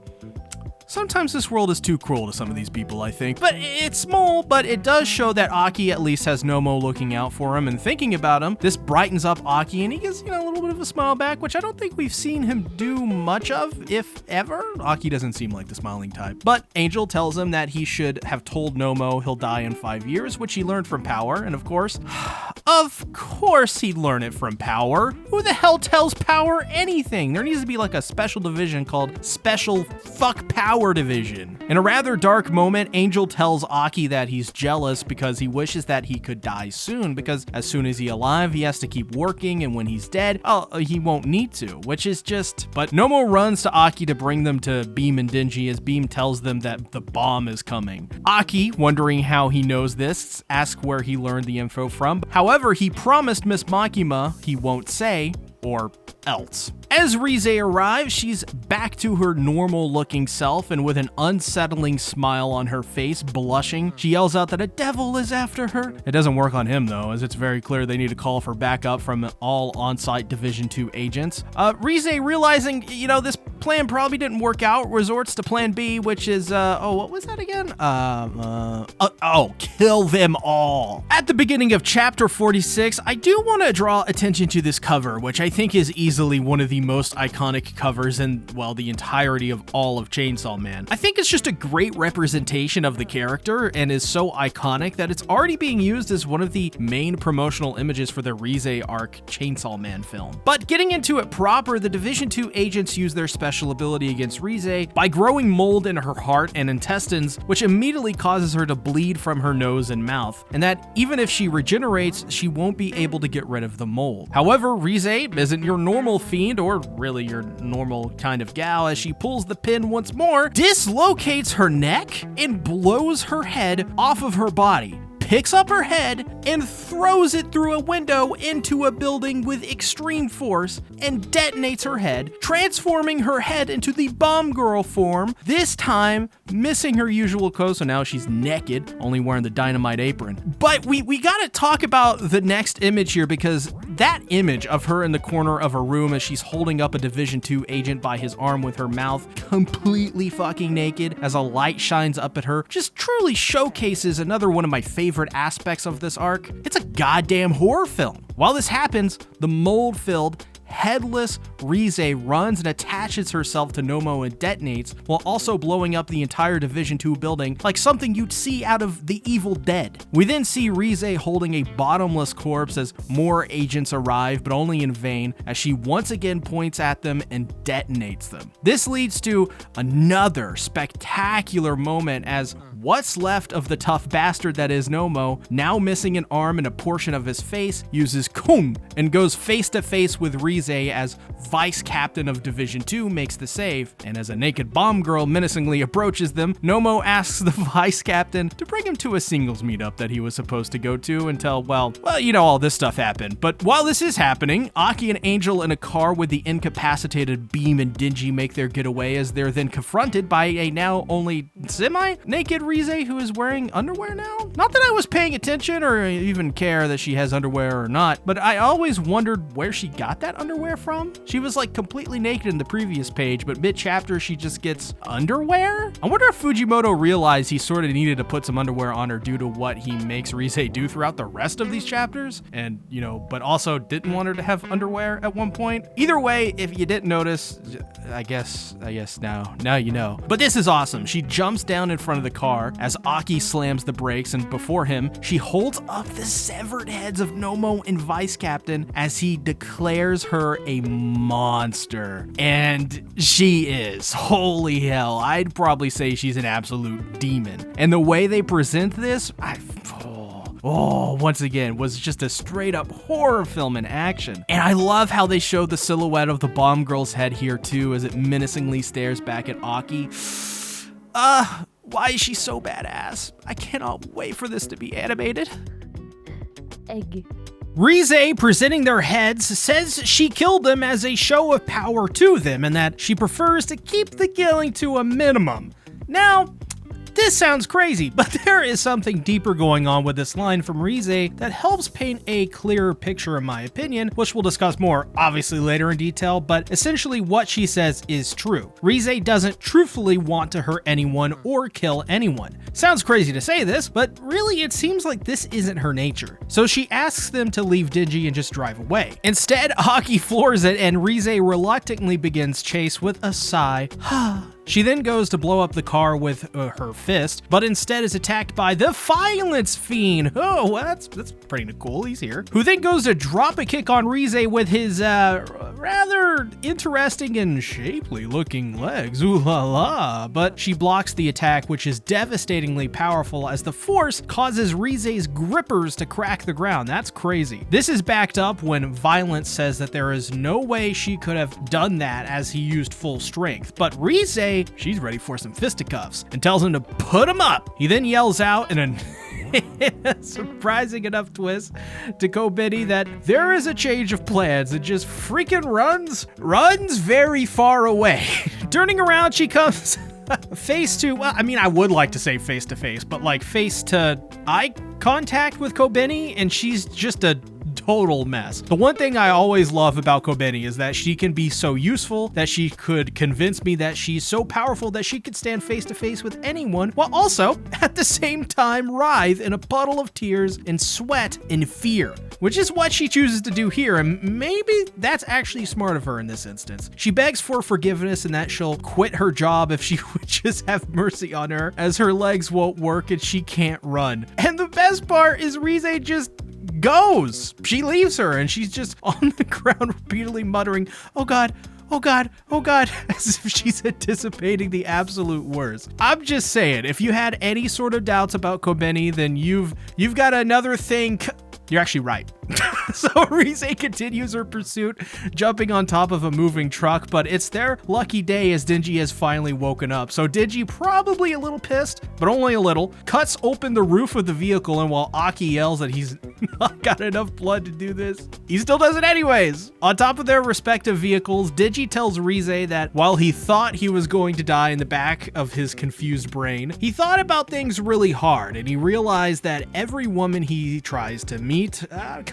Speaker 1: Sometimes this world is too cruel to some of these people, I think. But it's small, but it does show that Aki at least has Nomo looking out for him and thinking about him. This brightens up Aki and he gets, a little bit of a smile back, which I don't think we've seen him do much of, if ever. Aki doesn't seem like the smiling type. But Angel tells him that he should have told Nomo he'll die in 5 years, which he learned from Power. And of course he'd learn it from Power. Who the hell tells Power anything? There needs to be like a special division called Special Fuck Power Division. In a rather dark moment, Angel tells Aki that he's jealous because he wishes that he could die soon, because as soon as he's alive, he has to keep working, and when he's dead, he won't need to, which is just... But Nomo runs to Aki to bring them to Beam and Denji as Beam tells them that the bomb is coming. Aki, wondering how he knows this, asks where he learned the info from. However, he promised Miss Makima he won't say, or else. As Reze arrives, she's back to her normal looking self and with an unsettling smile on her face, blushing, she yells out that a devil is after her. It doesn't work on him though, as it's very clear they need to call for backup from all on-site Division 2 agents. Reze, realizing, this plan probably didn't work out, resorts to plan B, which is, what was that again? Kill them all. At the beginning of chapter 46, I do want to draw attention to this cover, which I think is easily one of the most iconic covers in, well, the entirety of all of Chainsaw Man. I think it's just a great representation of the character and is so iconic that it's already being used as one of the main promotional images for the Reze arc Chainsaw Man film. But getting into it proper, the Division 2 agents use their special ability against Reze by growing mold in her heart and intestines, which immediately causes her to bleed from her nose and mouth, and that even if she regenerates, she won't be able to get rid of the mold. However, Reze isn't your normal fiend, or really your normal kind of gal, as she pulls the pin once more, dislocates her neck, and blows her head off of her body, picks up her head and throws it through a window into a building with extreme force and detonates her head, transforming her head into the Bomb Girl form, this time missing her usual clothes, so now she's naked, only wearing the dynamite apron. But we gotta talk about the next image here, because that image of her in the corner of a room as she's holding up a Division 2 agent by his arm with her mouth completely fucking naked as a light shines up at her just truly showcases another one of my favorite aspects of this arc. It's a goddamn horror film. While this happens, the mold-filled, headless Reze runs and attaches herself to Nomo and detonates, while also blowing up the entire Division 2 building like something you'd see out of The Evil Dead. We then see Reze holding a bottomless corpse as more agents arrive, but only in vain, as she once again points at them and detonates them. This leads to another spectacular moment as what's left of the tough bastard that is Nomo, now missing an arm and a portion of his face, uses Kung and goes face to face with Reze as vice captain of Division 2 makes the save, and as a naked bomb girl menacingly approaches them, Nomo asks the vice captain to bring him to a singles meetup that he was supposed to go to until, well, you know, all this stuff happened. But while this is happening, Aki and Angel in a car with the incapacitated Beam and Denji make their getaway as they're then confronted by a now only semi-naked Reze who is wearing underwear now? Not that I was paying attention or even care that she has underwear or not, but I always wondered where she got that underwear from. She was like completely naked in the previous page, but mid-chapter she just gets underwear? I wonder if Fujimoto realized he sort of needed to put some underwear on her due to what he makes Reze do throughout the rest of these chapters, and, you know, but also didn't want her to have underwear at one point. Either way, if you didn't notice, I guess now you know. But this is awesome. She jumps down in front of the car as Aki slams the brakes, and before him, she holds up the severed heads of Nomo and Vice Captain as he declares her a monster. And she is. Holy hell. I'd probably say she's an absolute demon. And the way they present this, once again, was just a straight up horror film in action. And I love how they show the silhouette of the bomb girl's head here too as it menacingly stares back at Aki. Why is she so badass? I cannot wait for this to be animated.
Speaker 4: Egg.
Speaker 1: Reze, presenting their heads, says she killed them as a show of power to them and that she prefers to keep the killing to a minimum. Now, this sounds crazy, but there is something deeper going on with this line from Reze that helps paint a clearer picture in my opinion, which we'll discuss more obviously later in detail, but essentially what she says is true. Reze doesn't truthfully want to hurt anyone or kill anyone. Sounds crazy to say this, but really it seems like this isn't her nature. So she asks them to leave Denji and just drive away. Instead, Aki floors it and Reze reluctantly begins chase with a sigh. She then goes to blow up the car with her fist, but instead is attacked by the Violence Fiend. Oh, well, that's pretty cool. He's here. Who then goes to drop a kick on Reze with his rather interesting and shapely looking legs. Ooh la la. But she blocks the attack, which is devastatingly powerful as the force causes Rize's grippers to crack the ground. That's crazy. This is backed up when Violence says that there is no way she could have done that as he used full strength. But Reze, she's ready for some fisticuffs and tells him to put him up. He then yells out in a surprising enough twist to Kobeni that there is a change of plans and just freaking runs very far away. Turning around, she comes face to, well, I mean, I would like to say face to face, but like face to eye contact with Kobeni, and she's just a total mess. The one thing I always love about Kobeni is that she can be so useful that she could convince me that she's so powerful that she could stand face to face with anyone, while also at the same time writhe in a puddle of tears and sweat in fear, which is what she chooses to do here, and maybe that's actually smart of her in this instance. She begs for forgiveness and that she'll quit her job if she would just have mercy on her, as her legs won't work and she can't run. And the best part is Reze just goes. She leaves her and she's just on the ground repeatedly muttering, "Oh God, oh God, oh God," as if she's anticipating the absolute worst. I'm just saying, if you had any sort of doubts about Kobeni, then you've got another thing. You're actually right. So Reze continues her pursuit, jumping on top of a moving truck, but it's their lucky day as Denji has finally woken up. So Denji, probably a little pissed, but only a little, cuts open the roof of the vehicle, and while Aki yells that he's not got enough blood to do this, he still does it anyways. On top of their respective vehicles, Denji tells Reze that while he thought he was going to die in the back of his confused brain, he thought about things really hard, and he realized that every woman he tries to meet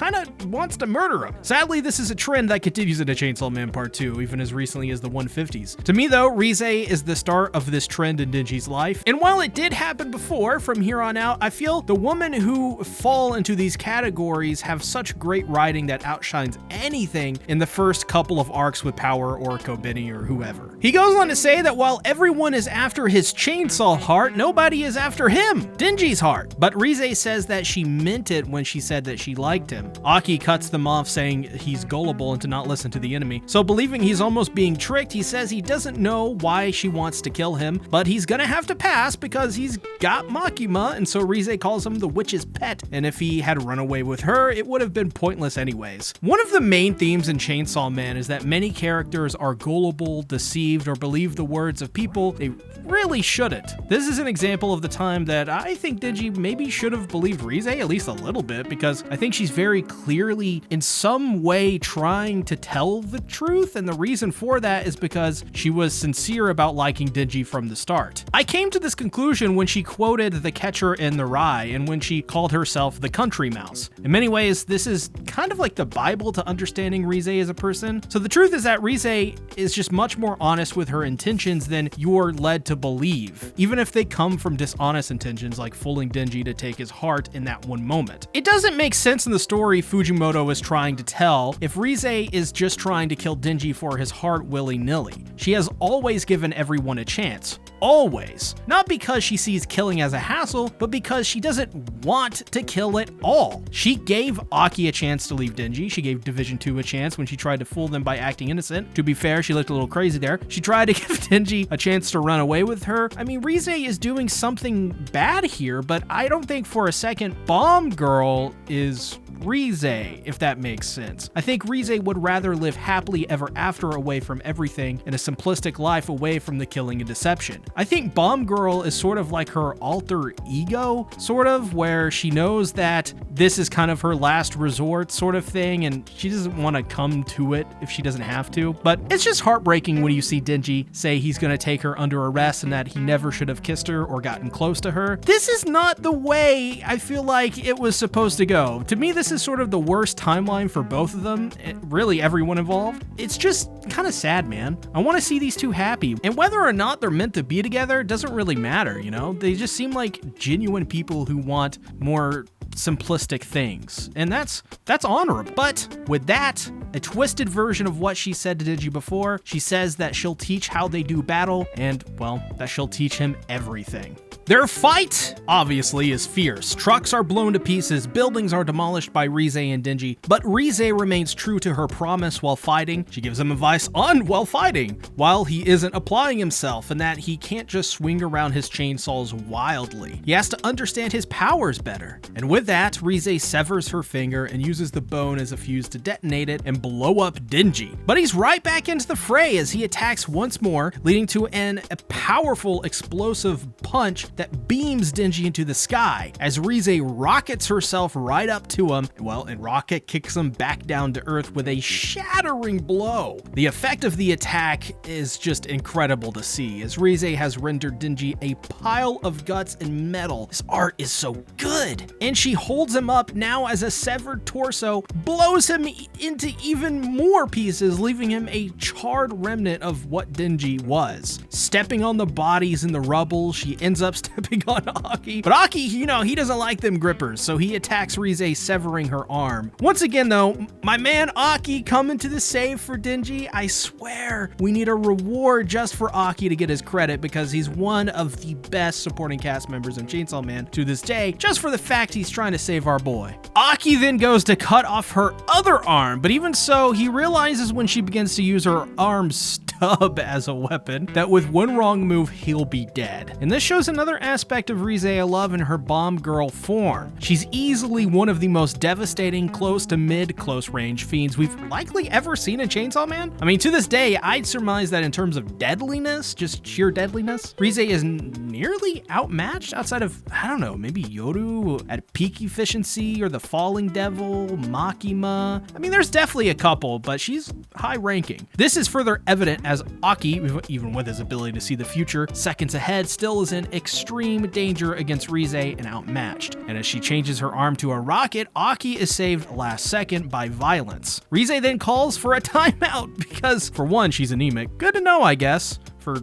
Speaker 1: kind of wants to murder him. Sadly, this is a trend that continues into Chainsaw Man Part 2, even as recently as the 150s. To me though, Reze is the start of this trend in Denji's life, and while it did happen before, from here on out, I feel the women who fall into these categories have such great writing that outshines anything in the first couple of arcs with Power or Kobeni or whoever. He goes on to say that while everyone is after his chainsaw heart, nobody is after him, Denji's heart. But Reze says that she meant it when she said that she liked him. Aki cuts them off, saying he's gullible and to not listen to the enemy. So believing he's almost being tricked, he says he doesn't know why she wants to kill him, but he's gonna have to pass because he's got Makima, and so Reze calls him the witch's pet, and if he had run away with her, it would have been pointless anyways. One of the main themes in Chainsaw Man is that many characters are gullible, deceived, or believe the words of people they really shouldn't. This is an example of the time that I think Denji maybe should have believed Reze at least a little bit, because I think she's very clearly in some way trying to tell the truth, and the reason for that is because she was sincere about liking Denji from the start. I came to this conclusion when she quoted The Catcher in the Rye and when she called herself the country mouse. In many ways, this is kind of like the Bible to understanding Reze as a person. So the truth is that Reze is just much more honest with her intentions than you're led to believe, even if they come from dishonest intentions like fooling Denji to take his heart in that one moment. It doesn't make sense in the story Fujimoto is trying to tell if Reze is just trying to kill Denji for his heart willy-nilly. She has always given everyone a chance. Always. Not because she sees killing as a hassle, but because she doesn't want to kill at all. She gave Aki a chance to leave Denji. She gave Division 2 a chance when she tried to fool them by acting innocent. To be fair, she looked a little crazy there. She tried to give Denji a chance to run away with her. I mean, Reze is doing something bad here, but I don't think for a second Bomb Girl is Reze, if that makes sense. I think Reze would rather live happily ever after away from everything in a simplistic life away from the killing and deception. I think Bomb Girl is sort of like her alter ego, sort of, where she knows that this is kind of her last resort sort of thing, and she doesn't want to come to it if she doesn't have to. But it's just heartbreaking when you see Denji say he's going to take her under arrest and that he never should have kissed her or gotten close to her. This is not the way I feel like it was supposed to go. To me, this is sort of the worst timeline for both of them, really everyone involved. It's just kind of sad, man. I want to see these two happy, and whether or not they're meant to be together doesn't really matter, you know? They just seem like genuine people who want more simplistic things, and that's honorable. But with that, a twisted version of what she said to Denji before, she says that she'll teach how they do battle, and, well, that she'll teach him everything. Their fight, obviously, is fierce. Trucks are blown to pieces, buildings are demolished by Reze and Denji, but Reze remains true to her promise while fighting. She gives him advice on while fighting, while he isn't applying himself, and that he can't just swing around his chainsaws wildly. He has to understand his powers better. And with that, Reze severs her finger and uses the bone as a fuse to detonate it and blow up Denji. But he's right back into the fray as he attacks once more, leading to a powerful explosive punch that beams Denji into the sky as Reze rockets herself right up to him, and Rocket kicks him back down to earth with a shattering blow. The effect of the attack is just incredible to see, as Reze has rendered Denji a pile of guts and metal. His art is so good. And she holds him up now as a severed torso, blows him into even more pieces, leaving him a charred remnant of what Denji was. Stepping on the bodies in the rubble, she ends up stepping on Aki. But Aki, he doesn't like them grippers, so he attacks Reze, severing her arm. Once again, though, my man Aki coming to the save for Denji. I swear, we need a reward just for Aki to get his credit, because he's one of the best supporting cast members in Chainsaw Man to this day, just for the fact he's trying to save our boy. Aki then goes to cut off her other arm, but even so, he realizes when she begins to use her arm stub as a weapon that with one wrong move, he'll be dead. And this shows another aspect of Reze I love in her Bomb Girl form. She's easily one of the most devastating close to mid-close range fiends we've likely ever seen in Chainsaw Man. I mean, to this day, I'd surmise that in terms of deadliness, just sheer deadliness, Reze is nearly outmatched outside of, I don't know, maybe Yoru at peak efficiency, or the Falling Devil, Makima. I mean, there's definitely a couple, but she's high ranking. This is further evident as as Aki, even with his ability to see the future seconds ahead, still is in extreme danger against Reze and outmatched. And as she changes her arm to a rocket, Aki is saved last second by violence. Reze then calls for a timeout because, for one, she's anemic. Good to know, I guess, for,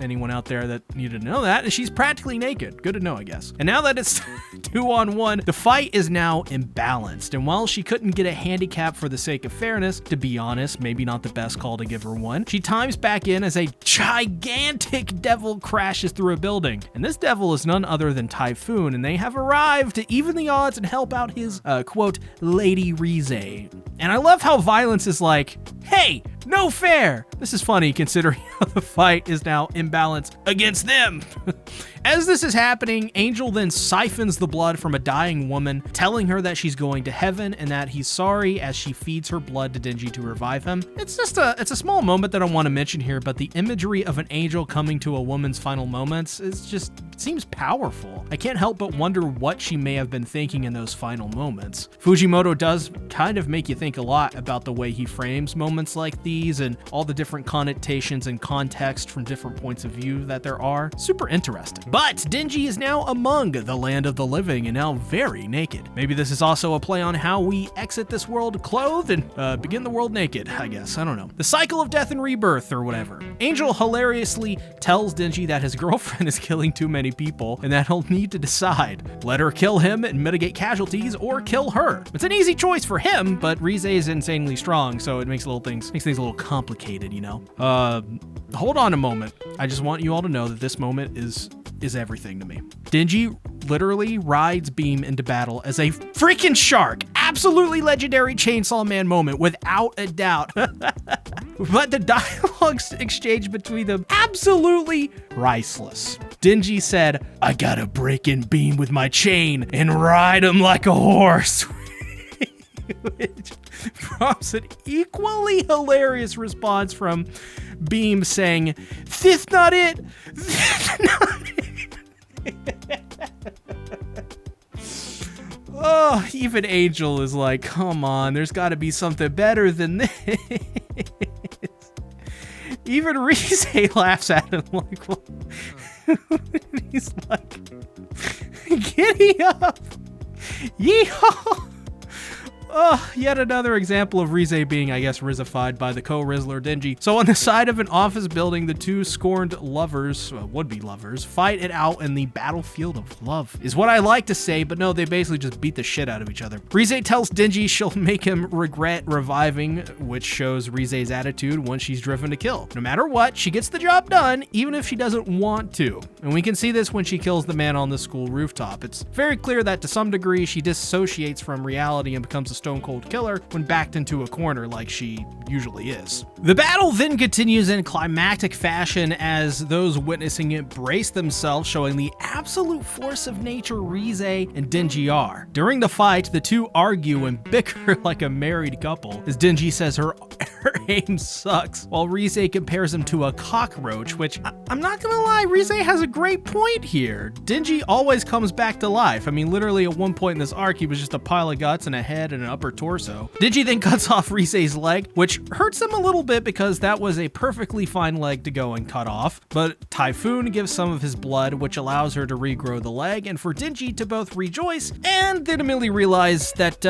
Speaker 1: anyone out there that needed to know that. And she's practically naked. Good to know, I guess. And now that it's 2-on-1, the fight is now imbalanced. And while she couldn't get a handicap for the sake of fairness, to be honest, maybe not the best call to give her one, she times back in as a gigantic devil crashes through a building. And this devil is none other than Typhoon, and they have arrived to even the odds and help out his, quote, Lady Reze. And I love how violence is like, hey, no fair. This is funny considering how the fight is now imbalanced against them. As this is happening, Angel then siphons the blood from a dying woman, telling her that she's going to heaven and that he's sorry as she feeds her blood to Denji to revive him. It's a small moment that I want to mention here, but the imagery of an angel coming to a woman's final moments seems powerful. I can't help but wonder what she may have been thinking in those final moments. Fujimoto does kind of make you think a lot about the way he frames moments like these and all the different connotations and context from different points of view that there are. Super interesting. But Denji is now among the land of the living and now very naked. Maybe this is also a play on how we exit this world clothed and begin the world naked, I guess. I don't know. The cycle of death and rebirth or whatever. Angel hilariously tells Denji that his girlfriend is killing too many people and that he'll need to decide. Let her kill him and mitigate casualties or kill her. It's an easy choice for him, but Reze is insanely strong, so it makes things a little complicated, Hold on a moment. I just want you all to know that this moment is everything to me. Denji literally rides Beam into battle as a freaking shark. Absolutely legendary Chainsaw Man moment, without a doubt. But the dialogues exchanged between them, absolutely priceless. Denji said, I gotta break in Beam with my chain and ride him like a horse. Which prompts an equally hilarious response from Beam saying, "This not it. This not it." Oh, even Angel is like, come on, there's got to be something better than this. Even Reze laughs at him like, what? He's like, giddy up. Yeehaw. Oh, yet another example of Reze being, I guess, Rizified by the co-Rizzler Denji. So on the side of an office building, the two scorned lovers, would-be lovers, fight it out in the battlefield of love, is what I like to say, but no, they basically just beat the shit out of each other. Reze tells Denji she'll make him regret reviving, which shows Rize's attitude once she's driven to kill. No matter what, she gets the job done, even if she doesn't want to. And we can see this when she kills the man on the school rooftop. It's very clear that to some degree, she dissociates from reality and becomes a stone cold killer when backed into a corner like she usually is. The battle then continues in climactic fashion as those witnessing it brace themselves, showing the absolute force of nature Reze and Denji are. During the fight, the two argue and bicker like a married couple, as Denji says her aim sucks, while Reze compares him to a cockroach, which I'm not gonna lie, Reze has a great point here. Denji always comes back to life. I mean, literally at one point in this arc, he was just a pile of guts and a head and an upper torso. Denji then cuts off Rize's leg, which hurts him a little bit because that was a perfectly fine leg to go and cut off, but Typhoon gives some of his blood, which allows her to regrow the leg, and for Denji to both rejoice and then immediately realize that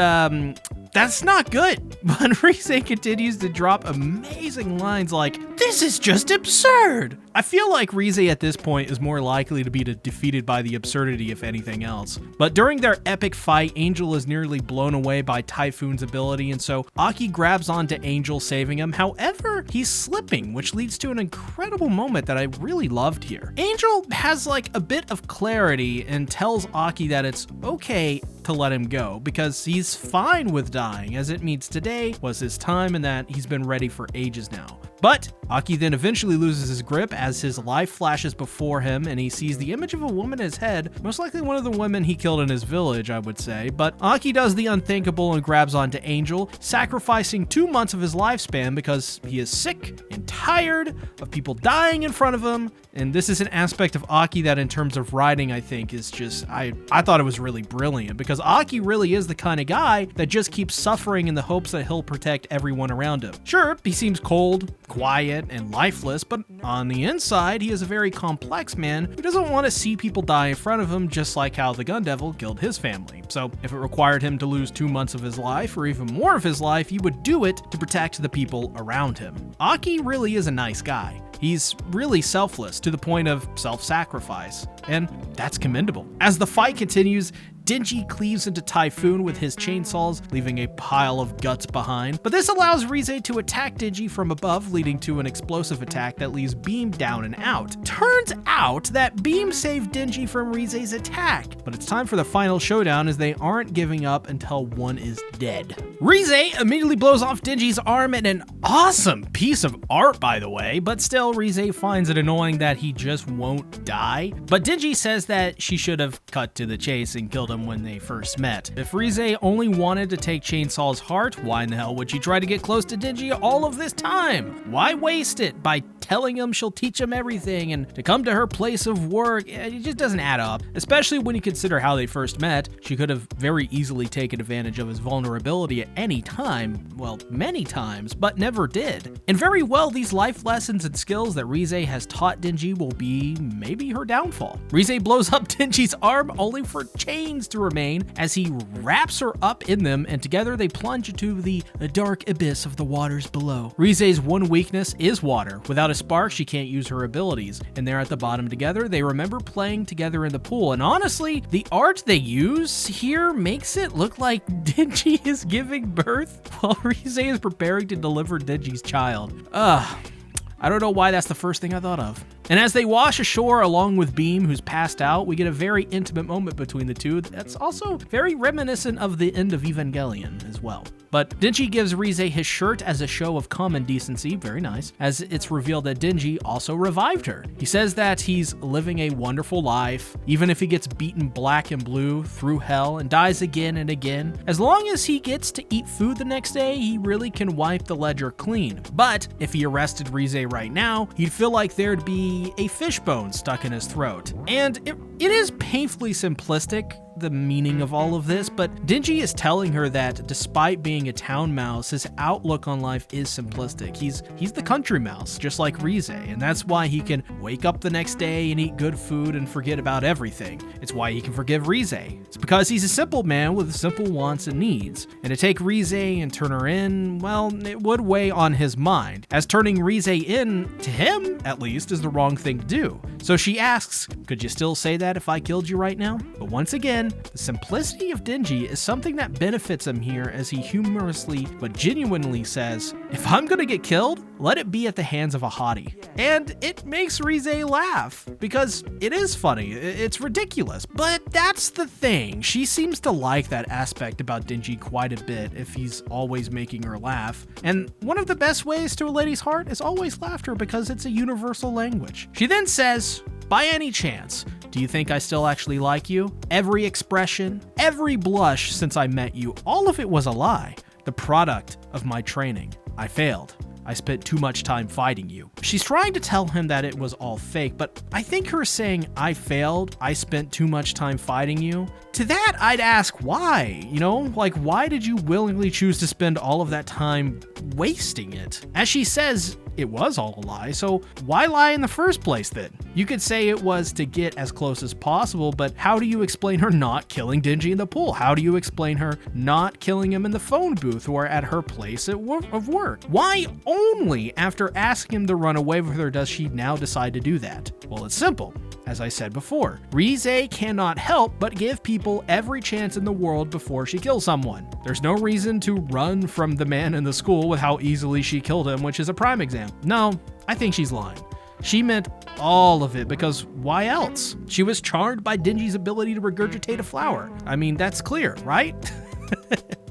Speaker 1: that's not good. But Reze continues to drop amazing lines like, "This is just absurd." I feel like Reze at this point is more likely to be defeated by the absurdity if anything else. But during their epic fight, Angel is nearly blown away by Typhoon's ability, and so Aki grabs onto Angel, saving him. However, he's slipping, which leads to an incredible moment that I really loved here. Angel has like a bit of clarity and tells Aki that it's okay to let him go because he's fine with dying, as it means today was his time and that he's been ready for ages now. But Aki then eventually loses his grip as his life flashes before him and he sees the image of a woman in his head, most likely one of the women he killed in his village, I would say. But Aki does the unthinkable and grabs onto Angel, sacrificing 2 months of his lifespan because he is sick and tired of people dying in front of him. And this is an aspect of Aki that in terms of writing, I think is just, I thought it was really brilliant because because Aki really is the kind of guy that just keeps suffering in the hopes that he'll protect everyone around him. Sure, he seems cold, quiet, and lifeless, but on the inside, he is a very complex man who doesn't want to see people die in front of him, just like how the Gun Devil killed his family. So if it required him to lose 2 months of his life, or even more of his life, he would do it to protect the people around him. Aki really is a nice guy. He's really selfless to the point of self-sacrifice, and that's commendable. As the fight continues, Denji cleaves into Typhoon with his chainsaws, leaving a pile of guts behind. But this allows Reze to attack Denji from above, leading to an explosive attack that leaves Beam down and out. Turns out that Beam saved Denji from Rize's attack, but it's time for the final showdown as they aren't giving up until one is dead. Reze immediately blows off Denji's arm in an awesome piece of art, by the way, but still Reze finds it annoying that he just won't die. But Denji says that she should have cut to the chase and killed him when they first met. If Reze only wanted to take Chainsaw's heart, why in the hell would she try to get close to Denji all of this time? Why waste it by telling him she'll teach him everything and to come to her place of work? It just doesn't add up, especially when you consider how they first met. She could have very easily taken advantage of his vulnerability at any time, well, many times, but never did. And very well, these life lessons and skills that Reze has taught Denji will be maybe her downfall. Reze blows up Denji's arm only for chains to remain as he wraps her up in them, and together they plunge into the dark abyss of the waters below. Rize's one weakness is water. Without a spark, she can't use her abilities, and there at the bottom together, they remember playing together in the pool. And honestly, the art they use here makes it look like Denji is giving birth while Reze is preparing to deliver Denji's child. I don't know why that's the first thing I thought of. And as they wash ashore along with Beam, who's passed out, we get a very intimate moment between the two that's also very reminiscent of the end of Evangelion as well. But Denji gives Reze his shirt as a show of common decency, very nice, as it's revealed that Denji also revived her. He says that he's living a wonderful life, even if he gets beaten black and blue through hell and dies again and again. As long as he gets to eat food the next day, he really can wipe the ledger clean. But if he arrested Reze right now, he'd feel like there'd be a fishbone stuck in his throat. And it is painfully simplistic, the meaning of all of this, but Denji is telling her that despite being a town mouse, his outlook on life is simplistic. He's the country mouse, just like Reze, and that's why he can wake up the next day and eat good food and forget about everything. It's why he can forgive Reze. It's because he's a simple man with simple wants and needs. And to take Reze and turn her in, well, it would weigh on his mind, as turning Reze in, to him at least, is the wrong thing to do. So she asks, could you still say that if I killed you right now? But once again, the simplicity of Denji is something that benefits him here, as he humorously but genuinely says, if I'm gonna get killed, let it be at the hands of a hottie. And it makes Reze laugh, because it is funny, it's ridiculous. But that's the thing, she seems to like that aspect about Denji quite a bit if he's always making her laugh. And one of the best ways to a lady's heart is always laughter, because it's a universal language. She then says, by any chance, do you think I still actually like you? Every expression, every blush since I met you, all of it was a lie. The product of my training. I failed. I spent too much time fighting you. She's trying to tell him that it was all fake, but I think her saying, I failed, I spent too much time fighting you, to that I'd ask why, like why did you willingly choose to spend all of that time wasting it? As she says, it was all a lie, so why lie in the first place then? You could say it was to get as close as possible, but how do you explain her not killing Denji in the pool? How do you explain her not killing him in the phone booth or at her place of work? Why only after asking him to run away with her does she now decide to do that? Well, it's simple. As I said before, Reze cannot help but give people every chance in the world before she kills someone. There's no reason to run from the man in the school with how easily she killed him, which is a prime example. No, I think she's lying. She meant all of it, because why else? She was charmed by Denji's ability to regurgitate a flower. I mean, that's clear, right?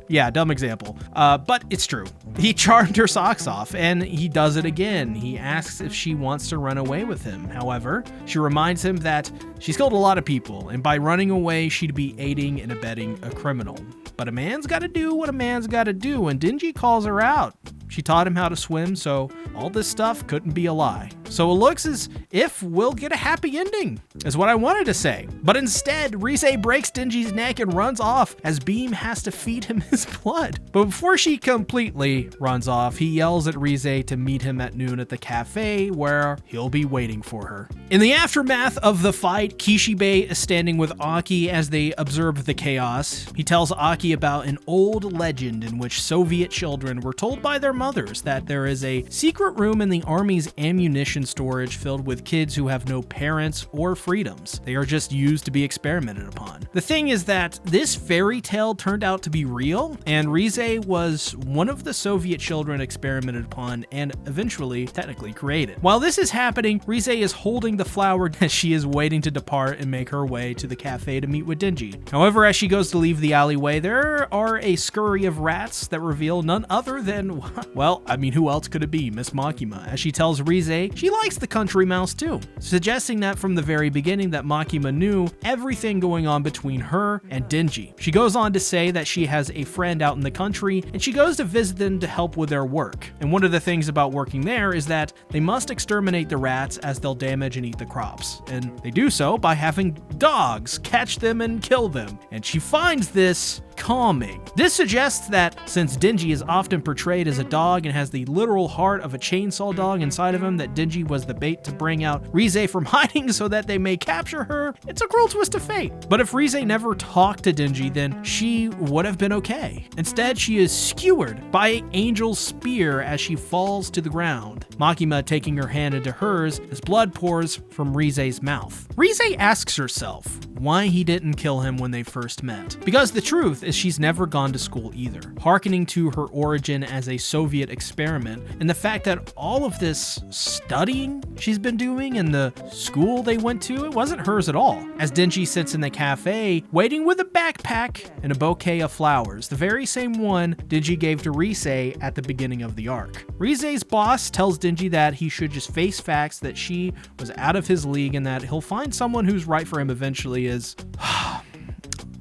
Speaker 1: Yeah, dumb example. But it's true. He charmed her socks off, and he does it again. He asks if she wants to run away with him. However, she reminds him that she's killed a lot of people, and by running away, she'd be aiding and abetting a criminal. But a man's gotta do what a man's gotta do, and Denji calls her out. She taught him how to swim, so all this stuff couldn't be a lie. So it looks as if we'll get a happy ending, is what I wanted to say. But instead, Reze breaks Denji's neck and runs off as Beam has to feed him his blood. But before she completely runs off, he yells at Reze to meet him at noon at the cafe where he'll be waiting for her. In the aftermath of the fight, Kishibe is standing with Aki as they observe the chaos. He tells Aki about an old legend in which Soviet children were told by their mothers that there is a secret room in the army's ammunition storage filled with kids who have no parents or freedoms. They are just used to be experimented upon. The thing is that this fairy tale turned out to be real, and Reze was one of the Soviet children experimented upon and eventually technically created. While this is happening, Reze is holding the flower as she is waiting to depart and make her way to the cafe to meet with Denji. However, as she goes to leave the alleyway, there are a scurry of rats that reveal none other than, well, I mean, who else could it be? Miss Makima, as she tells Reze she likes the country mouse too, suggesting that from the very beginning that Makima knew everything going on between her and Denji. She goes on to say that she has a friend out in the country and she goes to visit them to help with their work. And one of the things about working there is that they must exterminate the rats as they'll damage and eat the crops. And they do so by having dogs catch them and kill them. And she finds this calming. This suggests that since Denji is often portrayed as a dog and has the literal heart of a chainsaw dog inside of him, that Denji was the bait to bring out Reze from hiding so that they may capture her. It's a cruel twist of fate. But if Reze never talked to Denji, then she would have been okay. Instead, she is skewered by Angel's spear as she falls to the ground, Makima taking her hand into hers as blood pours from Rize's mouth. Reze asks herself why he didn't kill him when they first met, because the truth is she's never gone to school either, hearkening to her origin as a Soviet experiment and the fact that all of this studying she's been doing and the school they went to, it wasn't hers at all. As Denji sits in the cafe waiting with a backpack and a bouquet of flowers, the very same one Denji gave to Reze at the beginning of the arc. Rize's boss tells Denji that he should just face facts, that she was out of his league and that he'll find someone who's right for him eventually. Is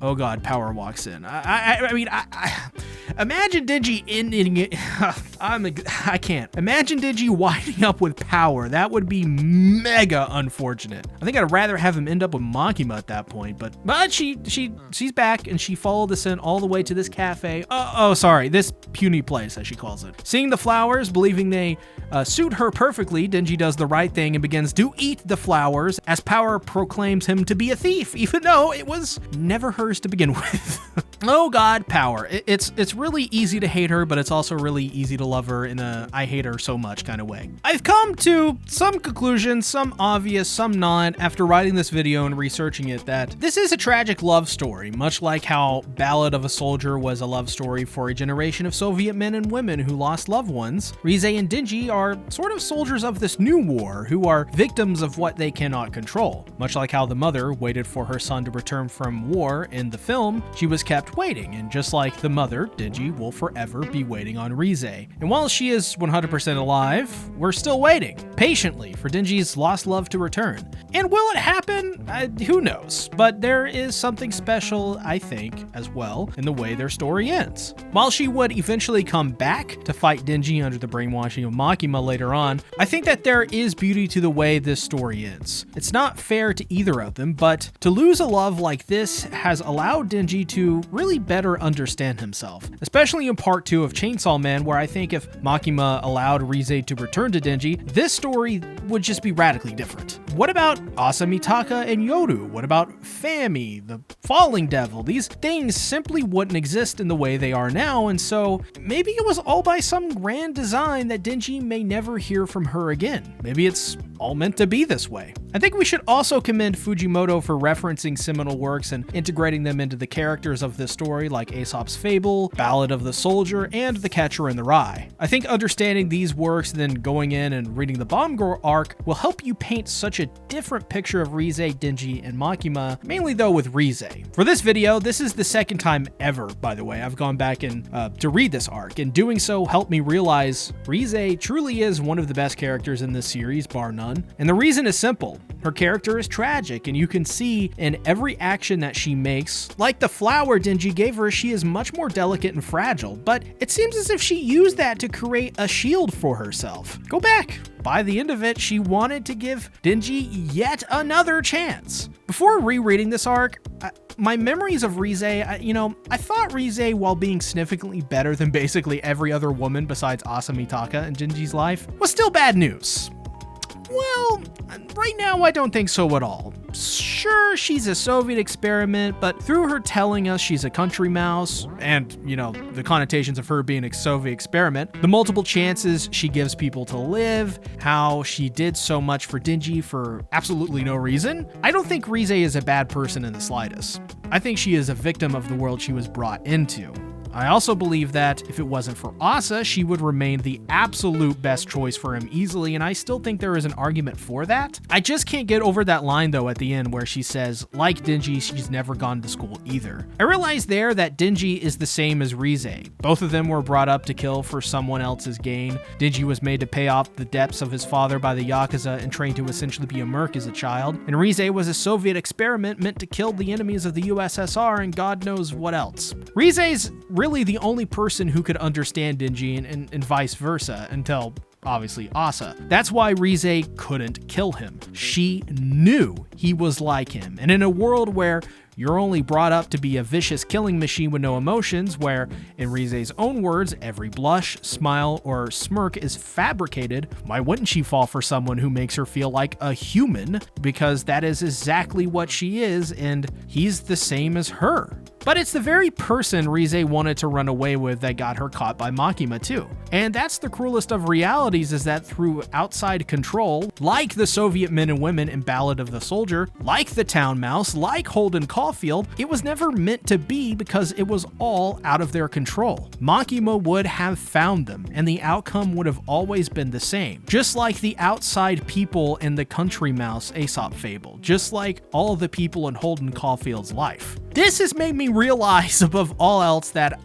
Speaker 1: oh god, Power walks in. I mean, imagine Denji ending it. I can't. Imagine Denji winding up with Power. That would be mega unfortunate. I think I'd rather have him end up with Makima at that point, but she's back and she followed the scent all the way to this cafe. This puny place, as she calls it. Seeing the flowers, believing they suit her perfectly, Denji does the right thing and begins to eat the flowers as Power proclaims him to be a thief, even though it was never hers to begin with. Oh god, Power. It's really easy to hate her, but it's also really easy to love her in a I hate her so much kind of way. I've come to some conclusions, some obvious, some not, after writing this video and researching it, that this is a tragic love story, much like how Ballad of a Soldier was a love story for a generation of Soviet men and women who lost loved ones. Reze and Denji are sort of soldiers of this new war who are victims of what they cannot control. Much like how the mother waited for her son to return from war in the film, she was kept waiting, and just like the mother, Denji will forever be waiting on Reze. And while she is 100% alive, we're still waiting, patiently, for Denji's lost love to return. And will it happen? Who knows? But there is something special, I think, as well, in the way their story ends. While she would eventually come back to fight Denji under the brainwashing of Makima later on, I think that there is beauty to the way this story ends. It's not fair to either of them, but to lose a love like this has allowed Denji to really better understand himself, especially in part 2 of Chainsaw Man, where I think if Makima allowed Reze to return to Denji, this story would just be radically different. What about Asamitaka and Yoru? What about Fami, the Falling Devil? These things simply wouldn't exist in the way they are now, and so maybe it was all by some grand design that Denji may never hear from her again. Maybe it's all meant to be this way. I think we should also commend Fujimoto for referencing seminal works and integrating them into the characters of this story, like Aesop's Fable, Ballad of the Soldier, and The Catcher in the Rye. I think understanding these works, then going in and reading the Bomb Girl arc, will help you paint such a different picture of Reze, Denji, and Makima, mainly though with Reze. For this video, this is the second time ever, by the way, I've gone back and to read this arc, and doing so helped me realize Reze truly is one of the best characters in this series, bar none. And the reason is simple. Her character is tragic, and you can see in every action that she makes, like the flower Denji gave her, she is much more delicate and fragile, but it seems as if she used that to create a shield for herself. Go back, by the end of it, she wanted to give Denji yet another chance. Before rereading this arc, my memories of Reze, I thought Reze, while being significantly better than basically every other woman besides Asa Mitaka in Denji's life, was still bad news. Well, right now I don't think so at all. Sure, she's a Soviet experiment, but through her telling us she's a country mouse, and, the connotations of her being a Soviet experiment, the multiple chances she gives people to live, how she did so much for Denji for absolutely no reason, I don't think Reze is a bad person in the slightest. I think she is a victim of the world she was brought into. I also believe that if it wasn't for Asa, she would remain the absolute best choice for him easily, and I still think there is an argument for that. I just can't get over that line though at the end where she says, like Denji, she's never gone to school either. I realized there that Denji is the same as Reze. Both of them were brought up to kill for someone else's gain. Denji was made to pay off the debts of his father by the Yakuza and trained to essentially be a merc as a child. And Reze was a Soviet experiment meant to kill the enemies of the USSR and God knows what else. Reze's really the only person who could understand Denji and vice versa until obviously Asa. That's why Reze couldn't kill him. She knew he was like him. And in a world where you're only brought up to be a vicious killing machine with no emotions, where, in Reze's own words, every blush, smile, or smirk is fabricated, why wouldn't she fall for someone who makes her feel like a human? Because that is exactly what she is, and he's the same as her. But it's the very person Reze wanted to run away with that got her caught by Makima too. And that's the cruelest of realities, is that through outside control, like the Soviet men and women in Ballad of the Soldier, like the Town Mouse, like Holden Caulfield, it was never meant to be because it was all out of their control. Makima would have found them, and the outcome would have always been the same. Just like the outside people in the Country Mouse Aesop fable, just like all the people in Holden Caulfield's life. This has made me realize above all else that,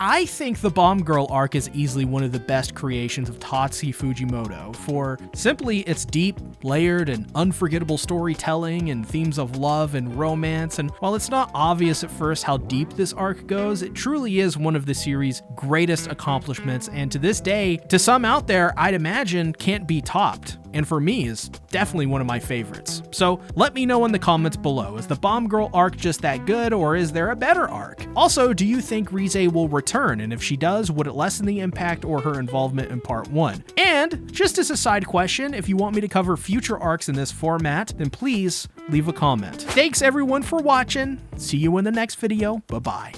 Speaker 1: I think the Bomb Girl arc is easily one of the best creations of Tatsuki Fujimoto for simply its deep, layered, and unforgettable storytelling and themes of love and romance. And while it's not obvious at first how deep this arc goes, it truly is one of the series' greatest accomplishments, and to this day, to some out there, I'd imagine can't be topped. And for me, is definitely one of my favorites. So let me know in the comments below, is the Bomb Girl arc just that good, or is there a better arc? Also, do you think Reze will return? And if she does, would it lessen the impact or her involvement in part 1? And just as a side question, if you want me to cover future arcs in this format, then please leave a comment. Thanks everyone for watching. See you in the next video. Bye-bye.